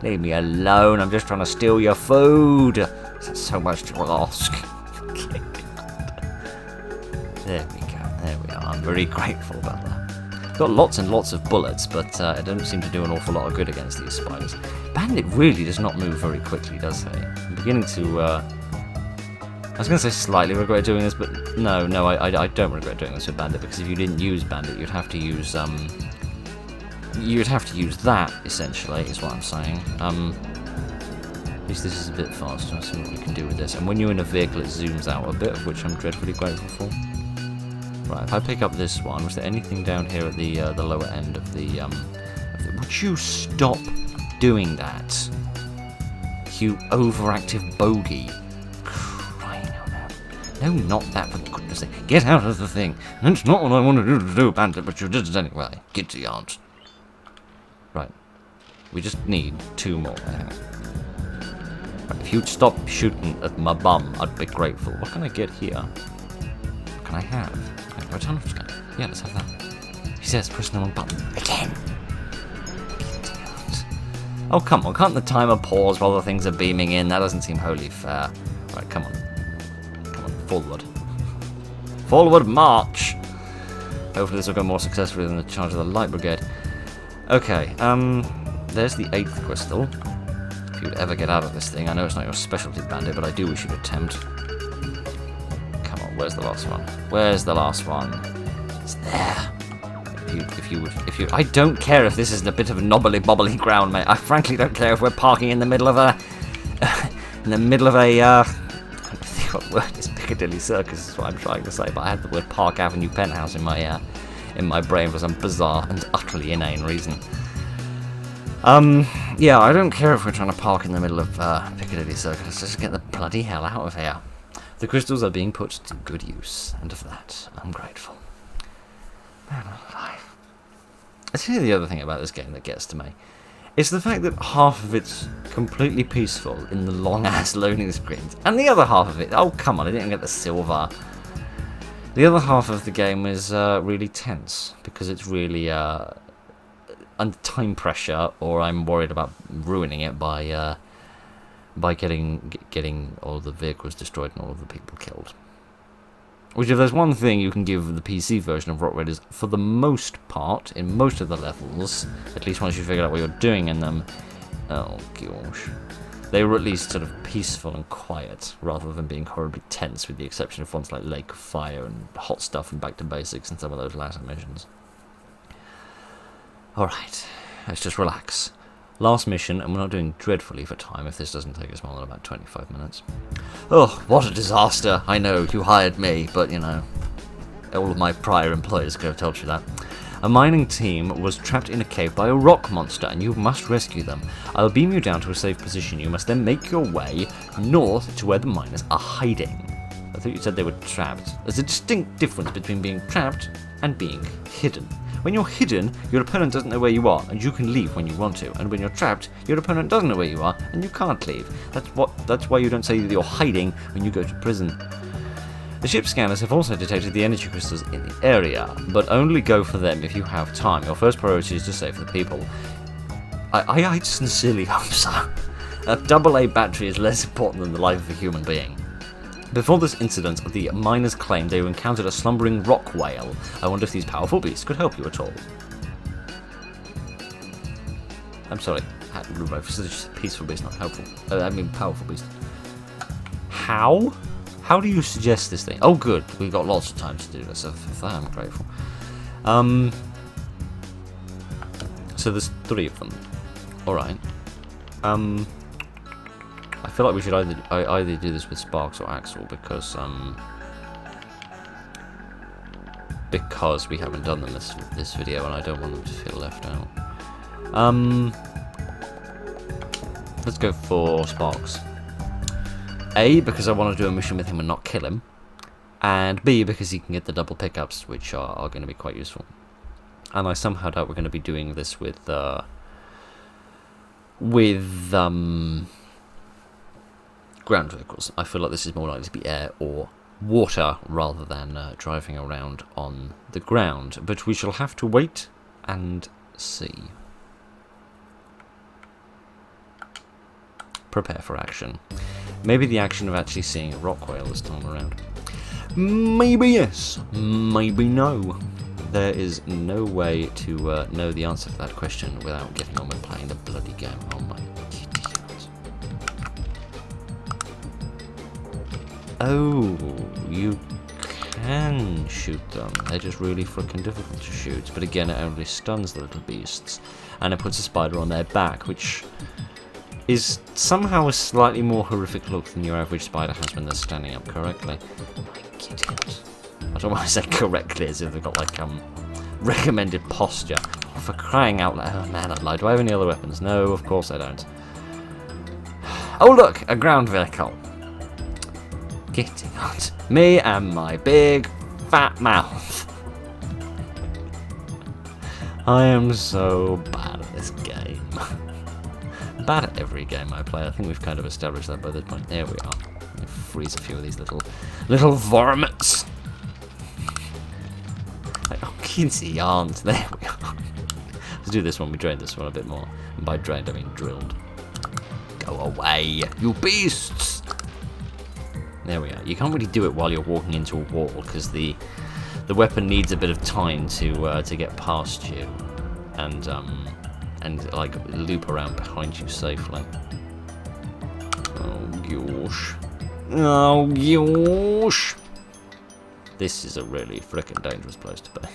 Leave me alone, I'm just trying to steal your food. It's so much to ask. There we go, there we are, I'm very grateful about that. Got lots and lots of bullets, but it doesn't seem to do an awful lot of good against these spiders. Bandit really does not move very quickly, does he? I'm beginning to, I was going to say slightly regret doing this, but no, I don't regret doing this with Bandit, because if you didn't use Bandit, you'd have to use that, essentially, is what I'm saying. At least this is a bit faster, let's see what we can do with this. And when you're in a vehicle, it zooms out a bit, of which I'm dreadfully grateful for. Right, if I pick up this one, was there anything down here at the lower end of the, would you stop doing that? You overactive bogey. Crying out loud. No, not that, for goodness sake. Get out of the thing. That's not what I wanted you to do, Bandit, but you did it anyway. Get to yards. Right. We just need 2 more. Right, if you'd stop shooting at my bum, I'd be grateful. What can I get here? What can I have? A tunnel scan. Yeah, let's have that. He says press the wrong button. Again! Oh, come on. Can't the timer pause while the things are beaming in? That doesn't seem wholly fair. Right, come on. Come on, forward. Forward march! Hopefully this will go more successfully than the charge of the Light Brigade. Okay, there's the 8th crystal. If you'd ever get out of this thing. I know it's not your specialty, Bandit, but I do wish you'd attempt. Where's the last one? Where's the last one? It's there. If you I don't care if this is a bit of knobbly bobbly ground, mate. I frankly don't care if we're parking in the middle of a I don't think what word is Piccadilly Circus is what I'm trying to say, but I had the word Park Avenue Penthouse in my brain for some bizarre and utterly inane reason. Yeah, I don't care if we're trying to park in the middle of Piccadilly Circus. Just get the bloody hell out of here. The crystals are being put to good use, and of that, I'm grateful. Man alive. I tell you the other thing about this game that gets to me. It's the fact that half of it's completely peaceful in the long-ass loading screens, and the other half of it, oh come on, I didn't get the silver. The other half of the game is really tense, because it's really under time pressure, or I'm worried about ruining it by getting all the vehicles destroyed and all of the people killed. Which, if there's one thing you can give the PC version of Rock Raiders, for the most part, in most of the levels, at least once you figure out what you're doing in them, oh gosh, they were at least sort of peaceful and quiet, rather than being horribly tense, with the exception of ones like Lake of Fire and Hot Stuff and Back to Basics and some of those latter missions. Alright, let's just relax. Last mission, and we're not doing dreadfully for time if this doesn't take us more than about 25 minutes. Oh, what a disaster. I know, you hired me, but, you know, all of my prior employers could have told you that. A mining team was trapped in a cave by a rock monster, and you must rescue them. I'll beam you down to a safe position. You must then make your way north to where the miners are hiding. I thought you said they were trapped. There's a distinct difference between being trapped and being hidden. When you're hidden, your opponent doesn't know where you are, and you can leave when you want to. And when you're trapped, your opponent doesn't know where you are, and you can't leave. That's why you don't say that you're hiding when you go to prison. The ship scanners have also detected the energy crystals in the area, but only go for them if you have time. Your first priority is to save the people. I sincerely hope so. A AA battery is less important than the life of a human being. Before this incident, the miners claimed they encountered a slumbering rock whale. I wonder if these powerful beasts could help you at all. I'm sorry, peaceful beast, not helpful. I mean powerful beast. How? How do you suggest this thing? Oh good, we've got lots of time to do this, for that I'm grateful. So So there's 3 of them. Alright. I feel like we should either do this with Sparks or Axel because we haven't done them this video and I don't want them to feel left out. Let's go for Sparks. A, because I want to do a mission with him and not kill him, and B, because he can get the double pickups, which are going to be quite useful. And I somehow doubt we're going to be doing this with ground vehicles. I feel like this is more likely to be air or water rather than driving around on the ground. But we shall have to wait and see. Prepare for action. Maybe the action of actually seeing a rock whale this time around. Maybe yes, maybe no. There is no way to know the answer to that question without getting on with playing the bloody game. Oh my idiot. Oh, you can shoot them. They're just really freaking difficult to shoot. But again, it only stuns the little beasts. And it puts a spider on their back, which is somehow a slightly more horrific look than your average spider has when they're standing up correctly. My idiot. I don't want to say correctly as if they've got like recommended posture. Oh, for crying out loud. Oh man, I'd lie. Do I have any other weapons? No, of course I don't. Oh look, a ground vehicle. Getting out. Me and my big fat mouth. I am so bad at this game. Bad at every game I play. I think we've kind of established that by this point. There we are. Let me freeze a few of these little varmints. Like, oh, kidsy aren't. There we are. Let's do this one. We drained this one a bit more. And by drained, I mean drilled. Go away, you beasts! There we are. You can't really do it while you're walking into a wall because the weapon needs a bit of time to get past you and like loop around behind you safely. Oh gosh. Oh gosh. This is a really frickin' dangerous place to be.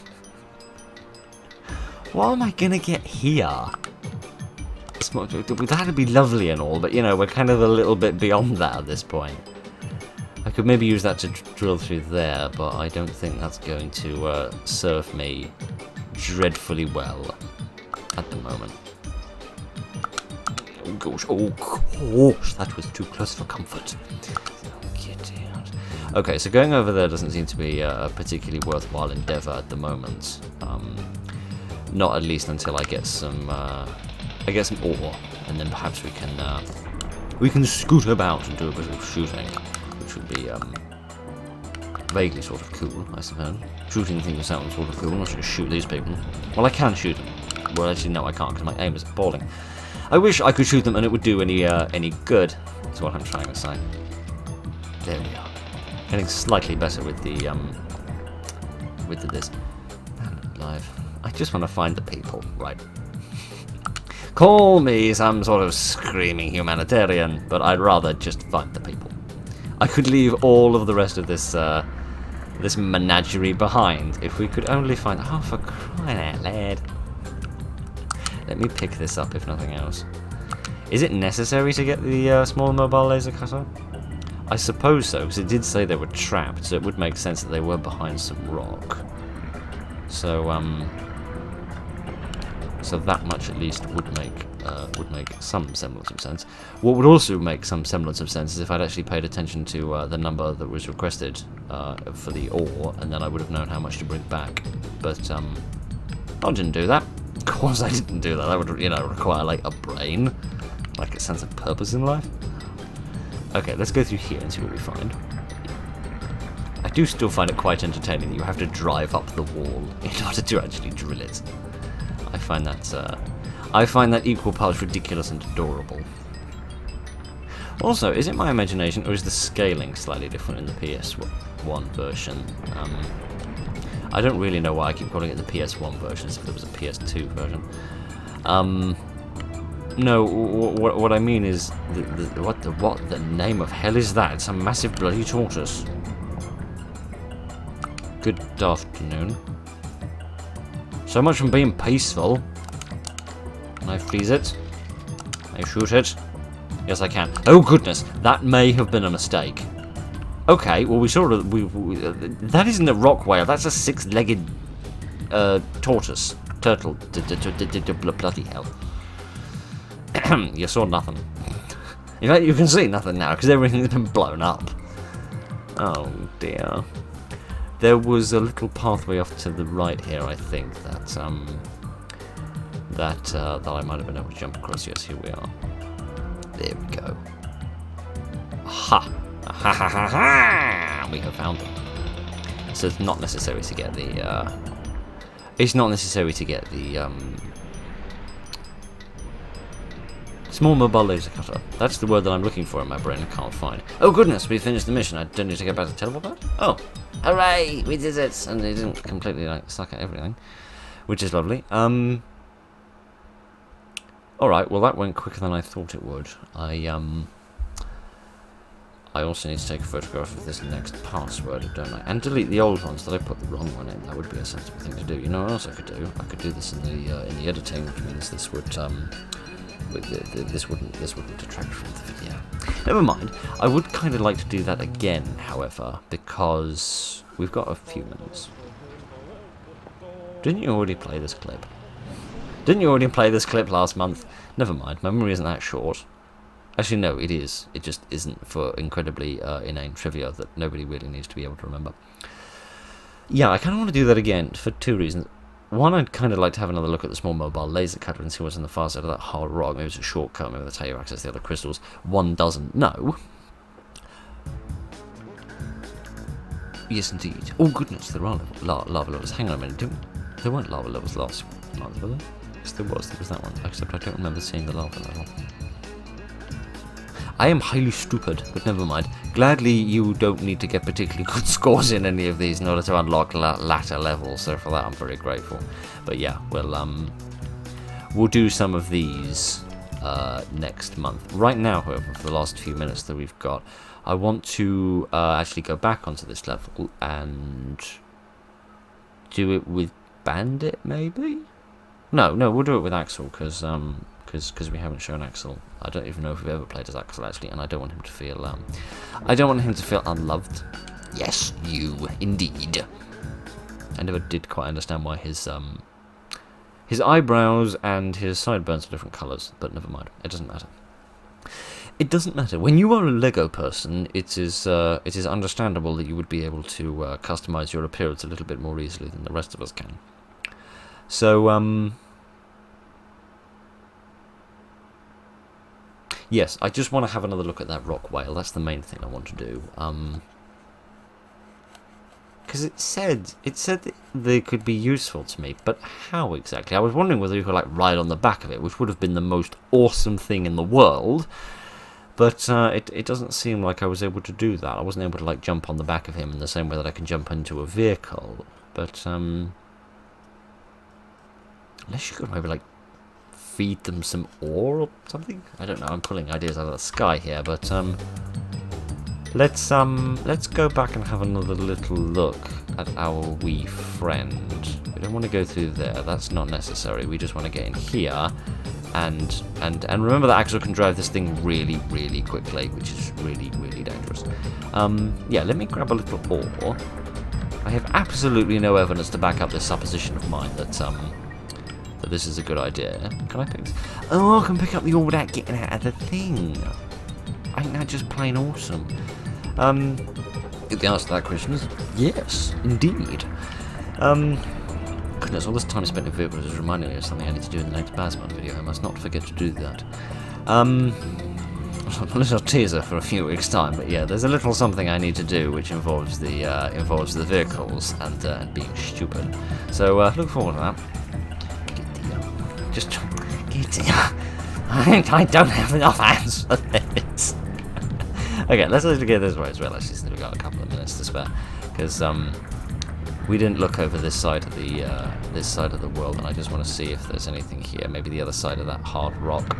What am I gonna get here? That'd be lovely and all, but you know, we're kind of a little bit beyond that at this point. I could maybe use that to drill through there, but I don't think that's going to serve me dreadfully well at the moment. Oh gosh, oh gosh, that was too close for comfort. Okay, so going over there doesn't seem to be a particularly worthwhile endeavour at the moment. Not at least until I get some ore, and then perhaps we can scoot about and do a bit of shooting, which would be vaguely sort of cool, I suppose. Shooting things sounds sort of cool. I'm not going to shoot these people. Well, I can shoot them. Well, actually, no, I can't because my aim is appalling. I wish I could shoot them and it would do any good. That's what I'm trying to say. There we are. Getting slightly better with the this. Man alive. I just want to find the people, right? Call me some sort of screaming humanitarian, but I'd rather just find the people. I could leave all of the rest of this this menagerie behind if we could only find. Oh, for crying out loud! Let me pick this up if nothing else. Is it necessary to get the small mobile laser cutter? I suppose so, because it did say they were trapped, so it would make sense that they were behind some rock. So so that much at least would make some semblance of sense. What would also make some semblance of sense is if I'd actually paid attention to the number that was requested for the ore, and then I would have known how much to bring back. But I didn't do that. Of course I didn't do that. That would, you know, require like a brain, like a sense of purpose in life. Okay, let's go through here and see what we find. I do still find it quite entertaining that you have to drive up the wall in order to actually drill it. I find that equal parts ridiculous and adorable. Also, is it my imagination or is the scaling slightly different in the PS1 version? I don't really know why I keep calling it the PS1 version as if there was a PS2 version. No, what I mean is, what the name of hell is that? It's a massive bloody tortoise. Good afternoon. So much from being peaceful. I freeze it? Can I shoot it? Yes, I can. Oh goodness, that may have been a mistake. Okay, well we sort of that isn't a rock whale. That's a six-legged tortoise turtle. Bloody hell! You saw nothing. In fact, you can see nothing now because everything's been blown up. Oh dear. There was a little pathway off to the right here, I think, that I might have been able to jump across. Yes, here we are. There we go. Ha! Ha ha ha ha! We have found them. So it's not necessary to get the. It's not necessary to get the small mobile laser cutter. That's the word that I'm looking for in my brain. I can't find. Oh goodness, we finished the mission. I don't need to get back to teleport back. Oh, hooray! We did it, and they didn't completely suck at everything, which is lovely. All right. Well, that went quicker than I thought it would. I also need to take a photograph of this next password, don't I? And delete the old ones that I put the wrong one in. That would be a sensible thing to do. You know what else I could do? I could do this in the editing, which means this would this wouldn't detract from the video. Never mind. I would kind of like to do that again, however, because we've got a few minutes. Didn't you already play this clip? Didn't you already play this clip last month? Never mind. My memory isn't that short. Actually, no, it is. It just isn't for incredibly inane trivia that nobody really needs to be able to remember. Yeah, I kind of want to do that again for two reasons. One, I'd kind of like to have another look at the small mobile laser cutter and see what's on the far side of that hard rock. Maybe it's a shortcut, maybe that's how you access the other crystals. One doesn't know. Yes, indeed. Oh, goodness, there are lava levels. Hang on a minute. There weren't lava levels last month, were there? Yes, there was. There was that one. Except I don't remember seeing the lava level. I am highly stupid, but never mind. Gladly, you don't need to get particularly good scores in any of these in order to unlock latter levels, so for that I'm very grateful. But yeah, we'll do some of these next month. Right now, however, for the last few minutes that we've got, I want to actually go back onto this level and do it with Bandit, maybe? No, we'll do it with Axel, because we haven't shown Axel. I don't even know if we've ever played as Axel, actually, and I don't want him to feel unloved. Yes, you indeed. I never did quite understand why his eyebrows and his sideburns are different colours, but never mind. It doesn't matter. It doesn't matter. When you are a Lego person, it is understandable that you would be able to customise your appearance a little bit more easily than the rest of us can. So, yes, I just want to have another look at that rock whale. That's the main thing I want to do. Because it said that they could be useful to me, but how exactly? I was wondering whether you could like ride on the back of it, which would have been the most awesome thing in the world. But it doesn't seem like I was able to do that. I wasn't able to like jump on the back of him in the same way that I can jump into a vehicle. But unless you could maybe like feed them some ore or something? I don't know, I'm pulling ideas out of the sky here, but let's go back and have another little look at our wee friend. We don't want to go through there, that's not necessary. We just want to get in here and remember that Axel can drive this thing really, really quickly, which is really, really dangerous. Yeah, let me grab a little ore. I have absolutely no evidence to back up this supposition of mine that this is a good idea. Can I pick this? Oh, I can pick up the ore without getting out of the thing. Ain't that just plain awesome? The answer to that question is yes, indeed. Goodness, all this time spent in vehicles is reminding me of something I need to do in the next Basman video. I must not forget to do that. A little teaser for a few weeks' time, but yeah, there's a little something I need to do which involves the vehicles and being stupid. So look forward to that. Just get I don't have enough hands for this. Okay, let's actually get this right as well. Actually, we've got a couple of minutes to spare because we didn't look over this side of the world, and I just want to see if there's anything here. Maybe the other side of that hard rock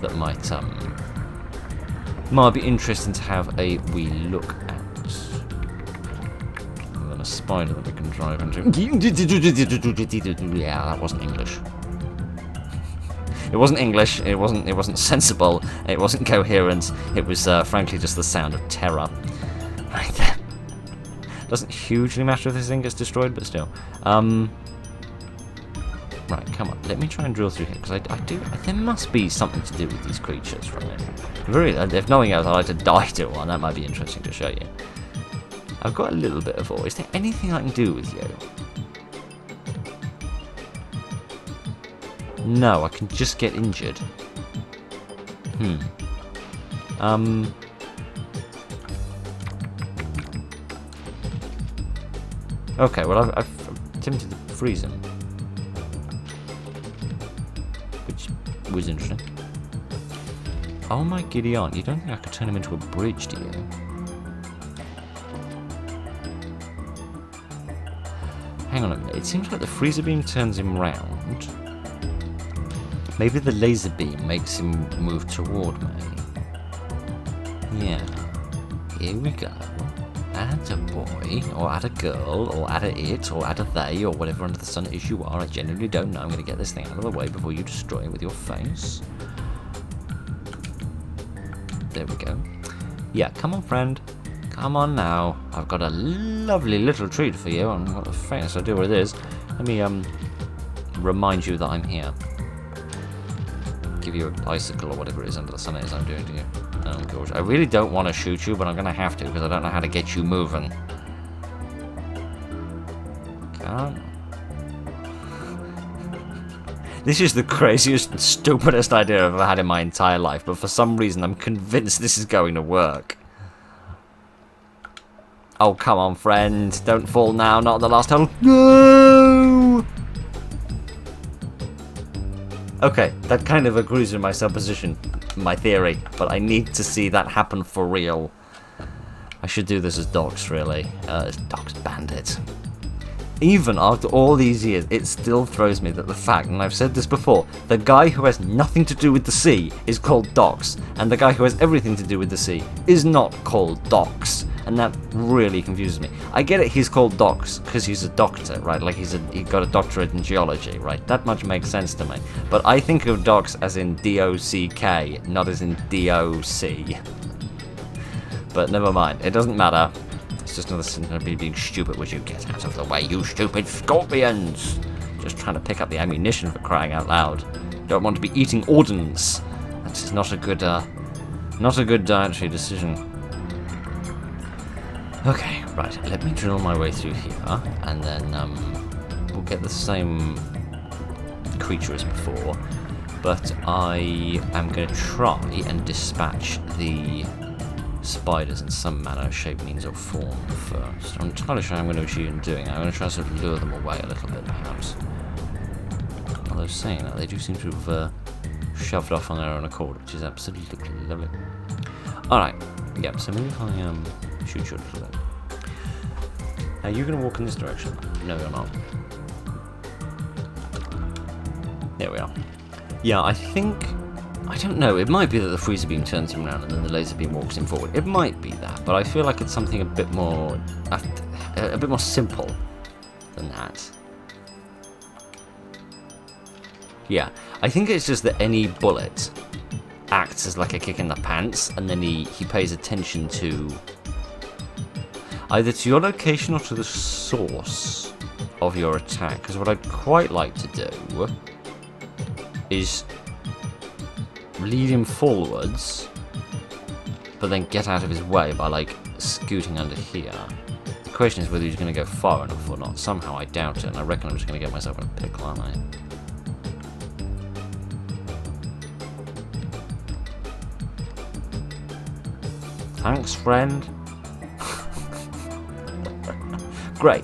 that might be interesting to have a wee look at. And then a spider that we can drive into. Yeah, that wasn't English. It wasn't English. It wasn't sensible. It wasn't coherent. It was frankly just the sound of terror. Right there. Doesn't hugely matter if this thing gets destroyed, but still. Right, come on. Let me try and drill through here, because there must be something to do with these creatures, right? Really, if nothing else, I'd like to die to one. That might be interesting to show you. I've got a little bit of ore. Is there anything I can do with you? No, I can just get injured. Okay, well, I've attempted to freeze him. Which was interesting. Oh my giddy aunt, you don't think I could turn him into a bridge, do you? Hang on a minute, it seems like the freezer beam turns him round. Maybe the laser beam makes him move toward me. Yeah. Here we go. Add a boy, or add a girl, or add a it, or add a they, or whatever under the sun it is you are. I genuinely don't know. I'm going to get this thing out of the way before you destroy it with your face. There we go. Yeah, come on, friend. Come on now. I've got a lovely little treat for you, and what the faintest idea what it is. Let me, remind you that I'm here. Give you a bicycle or whatever it is under the sun it is I'm doing to you. Oh, gosh. I really don't want to shoot you, but I'm going to have to, because I don't know how to get you moving. Can't. This is the craziest, stupidest idea I've ever had in my entire life, but for some reason I'm convinced this is going to work. Oh, come on, friend. Don't fall now, not at the last hole. No! Okay, that kind of agrees with my supposition, my theory, but I need to see that happen for real. I should do this as Docs, really. As Docs Bandit. Even after all these years, it still throws me that the fact, and I've said this before, the guy who has nothing to do with the sea is called Docs, and the guy who has everything to do with the sea is not called Docs, and that really confuses me. I get it, he's called Docs because he's a doctor, right? Like he got a doctorate in geology, right? That much makes sense to me. But I think of Docs as in D-O-C-K, not as in D-O-C. But never mind, it doesn't matter. It's just another sin of me being stupid. Would you get out of the way, you stupid scorpions? Just trying to pick up the ammunition for crying out loud. Don't want to be eating ordnance. That is not a good dietary decision. Okay, right. Let me drill my way through here, and then we'll get the same creature as before. But I am going to try and dispatch the spiders in some manner, shape, means, or form first. I'm not entirely sure I'm going to achieve in doing it. I'm going to try to sort of lure them away a little bit, perhaps. Although saying that, they do seem to have shoved off on their own accord, which is absolutely lovely. Alright, yeah, so maybe if I shoot you a little bit. Now, you're going to walk in this direction. No, you're not. There we are. Yeah, I don't know, it might be that the freezer beam turns him around and then the laser beam walks him forward. It might be that, but I feel like it's something a bit more simple than that. Yeah, I think it's just that any bullet acts as like a kick in the pants, and then he pays attention to either to your location or to the source of your attack. Because what I'd quite like to do is lead him forwards, but then get out of his way by like scooting under here. The question is whether he's going to go far enough or not. Somehow I doubt it, and I reckon I'm just going to get myself in a pickle, aren't I? Thanks, friend. Great.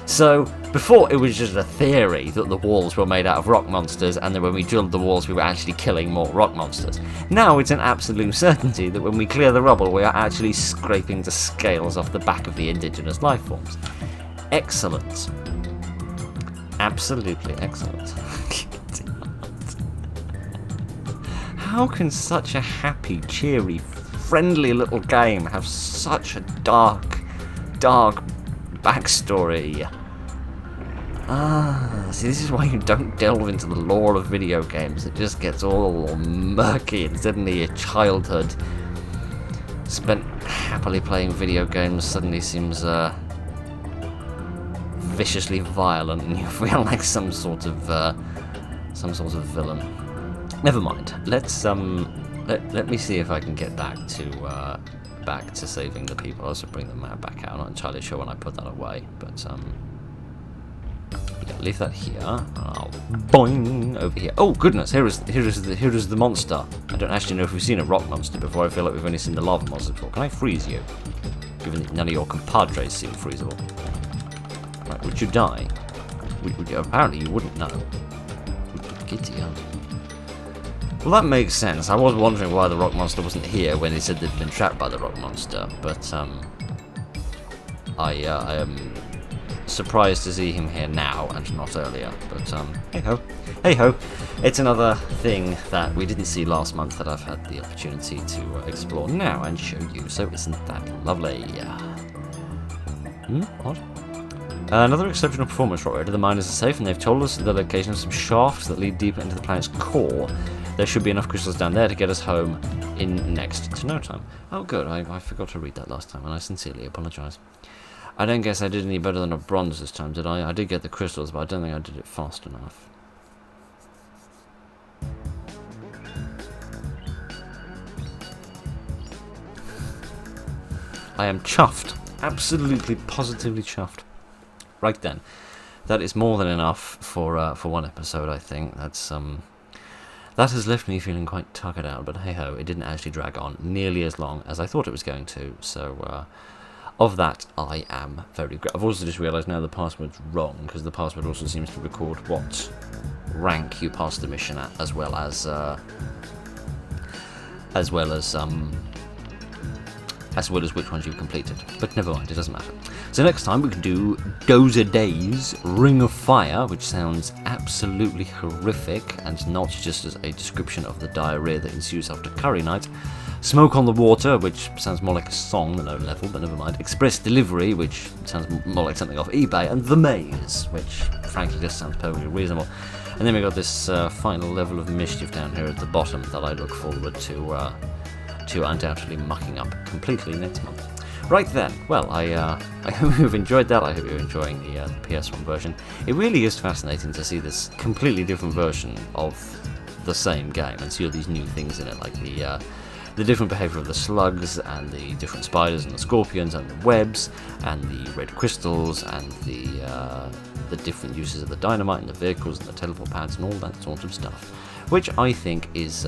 So, before it was just a theory that the walls were made out of rock monsters, and that when we drilled the walls we were actually killing more rock monsters. Now it's an absolute certainty that when we clear the rubble we are actually scraping the scales off the back of the indigenous life forms. Excellent. Absolutely excellent. How can such a happy, cheery, friendly little game have such a dark backstory? See, this is why you don't delve into the lore of video games. It just gets all murky, and suddenly your childhood spent happily playing video games suddenly seems viciously violent, and you feel like some sort of villain. Never mind. Let's let me see if I can get back to saving the people. I'll also bring the map back out. I'm not entirely sure when I put that away, but yeah, leave that here. I'll boing over here. Oh goodness, here is the monster. I don't actually know if we've seen a rock monster before. I feel like we've only seen the lava monster before. Can I freeze you? Given that none of your compadres seem freezable. Right, would you die? Would you? Apparently you wouldn't know. Giddy up. Well, that makes sense. I was wondering why the rock monster wasn't here when he said they'd been trapped by the rock monster, but I am surprised to see him here now and not earlier. But hey ho, hey ho. It's another thing that we didn't see last month that I've had the opportunity to explore now and show you. So isn't that lovely? What? Another exceptional performance, Rock Raider. The miners are safe, and they've told us the location of some shafts that lead deeper into the planet's core. There should be enough crystals down there to get us home in next to no time. Oh good, I forgot to read that last time, and I sincerely apologise. I don't guess I did any better than a bronze this time, did I? I did get the crystals, but I don't think I did it fast enough. I am chuffed. Absolutely, positively chuffed. Right then. That is more than enough for one episode, I think. That has left me feeling quite tuckered out, but hey ho, it didn't actually drag on nearly as long as I thought it was going to, so of that I am very grateful. I've also just realised now the password's wrong, because the password also seems to record what rank you passed the mission at, as well as which ones you've completed. But never mind, it doesn't matter. So next time we can do Dozer Days Ring of Fire, which sounds absolutely horrific, and not just as a description of the diarrhea that ensues after curry night. Smoke on the Water, which sounds more like a song than a level, but never mind. Express Delivery, which sounds more like something off eBay. And The Maze, which frankly just sounds perfectly reasonable. And then we got this final level of mischief down here at the bottom that I look forward to undoubtedly mucking up completely next month. Right then, well, I hope you've enjoyed that. I hope you're enjoying the PS1 version. It really is fascinating to see this completely different version of the same game and see all these new things in it, like the different behaviour of the slugs and the different spiders and the scorpions and the webs and the red crystals and the different uses of the dynamite and the vehicles and the teleport pads and all that sort of stuff, which I think is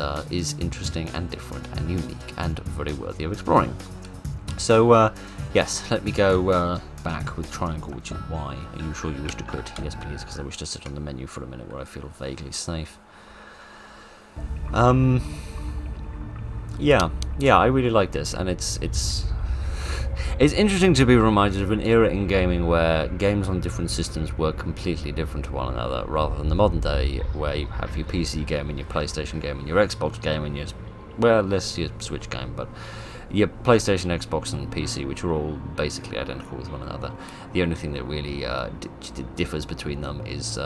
interesting and different and unique and very worthy of exploring. So, yes, let me go back with triangle, which is Y. Are you sure you wish to quit? Yes, please, because I wish to sit on the menu for a minute where I feel vaguely safe. Yeah, I really like this, and it's interesting to be reminded of an era in gaming where games on different systems were completely different to one another, rather than the modern day where you have your PC game and your PlayStation game and your Xbox game and your, well, less your Switch game, but your PlayStation, Xbox and PC, which are all basically identical with one another. The only thing that really differs between them is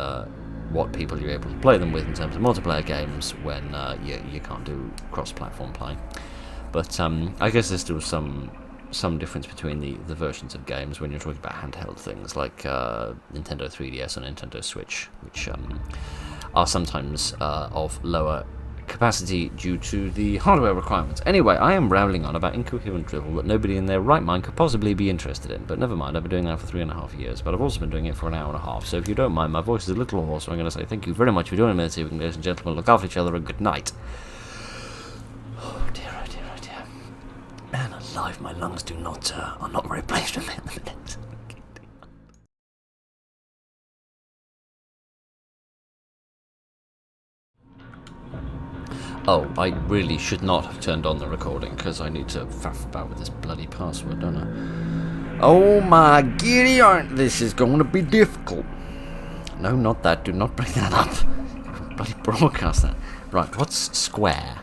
what people you're able to play them with in terms of multiplayer games when you can't do cross-platform play. But I guess there's still some difference between the versions of games when you're talking about handheld things like Nintendo 3DS and Nintendo Switch, which are sometimes of lower capacity due to the hardware requirements. Anyway, I am rambling on about incoherent drivel that nobody in their right mind could possibly be interested in, but never mind, I've been doing that for 3.5 years, but I've also been doing it for an hour and a half, so if you don't mind, my voice is a little hoarse, so I'm going to say thank you very much for joining me this evening, ladies and gentlemen. Look after each other and good night. Oh dear, oh dear, oh dear. Man alive, my lungs are not very pleased with me at the minute. Oh, I really should not have turned on the recording, because I need to faff about with this bloody password, don't I? Oh my giddy aunt, this is going to be difficult. No, not that, do not bring that up. Bloody broadcast that. Right, what's square?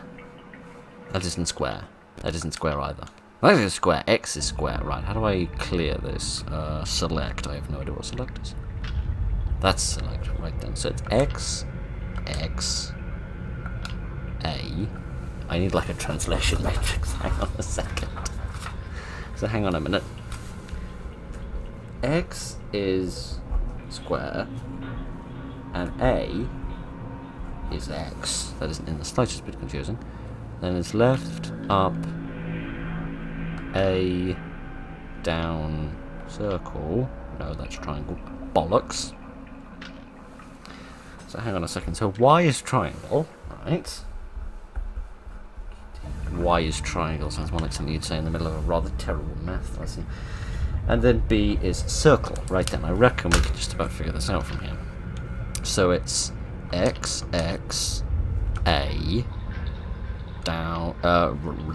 That isn't square. That isn't square either. That is square, X is square. Right, how do I clear this? Select, I have no idea what select is. That's select. Right then. So it's X, X, A. I need like a translation matrix. Hang on a second. So hang on a minute. X is square, and A is X. That isn't in the slightest bit confusing. Then it's left, up, A, down, circle. No, that's triangle. Bollocks. So hang on a second. So Y is triangle, right? Y is triangle. Sounds more like something you'd say in the middle of a rather terrible math lesson. And then B is circle. Right then, I reckon we can just about figure this out from here. So it's X, X, A, down,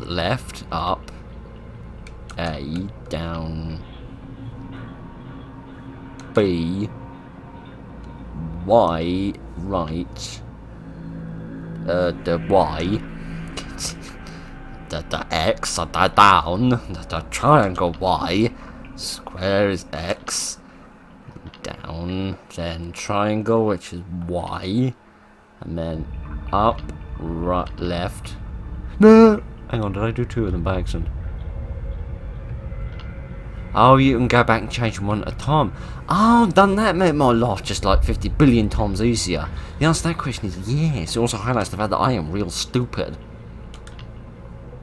left, up, A, down, B, Y, right, the Y, the X, the down, the triangle Y, square is X, down, then triangle, which is Y, and then up, right, left. No! Hang on, did I do two of them by accident? Oh, you can go back and change them one at a time. Oh, done that, made my life just like 50 billion times easier. The answer to that question is yes. It also highlights the fact that I am real stupid.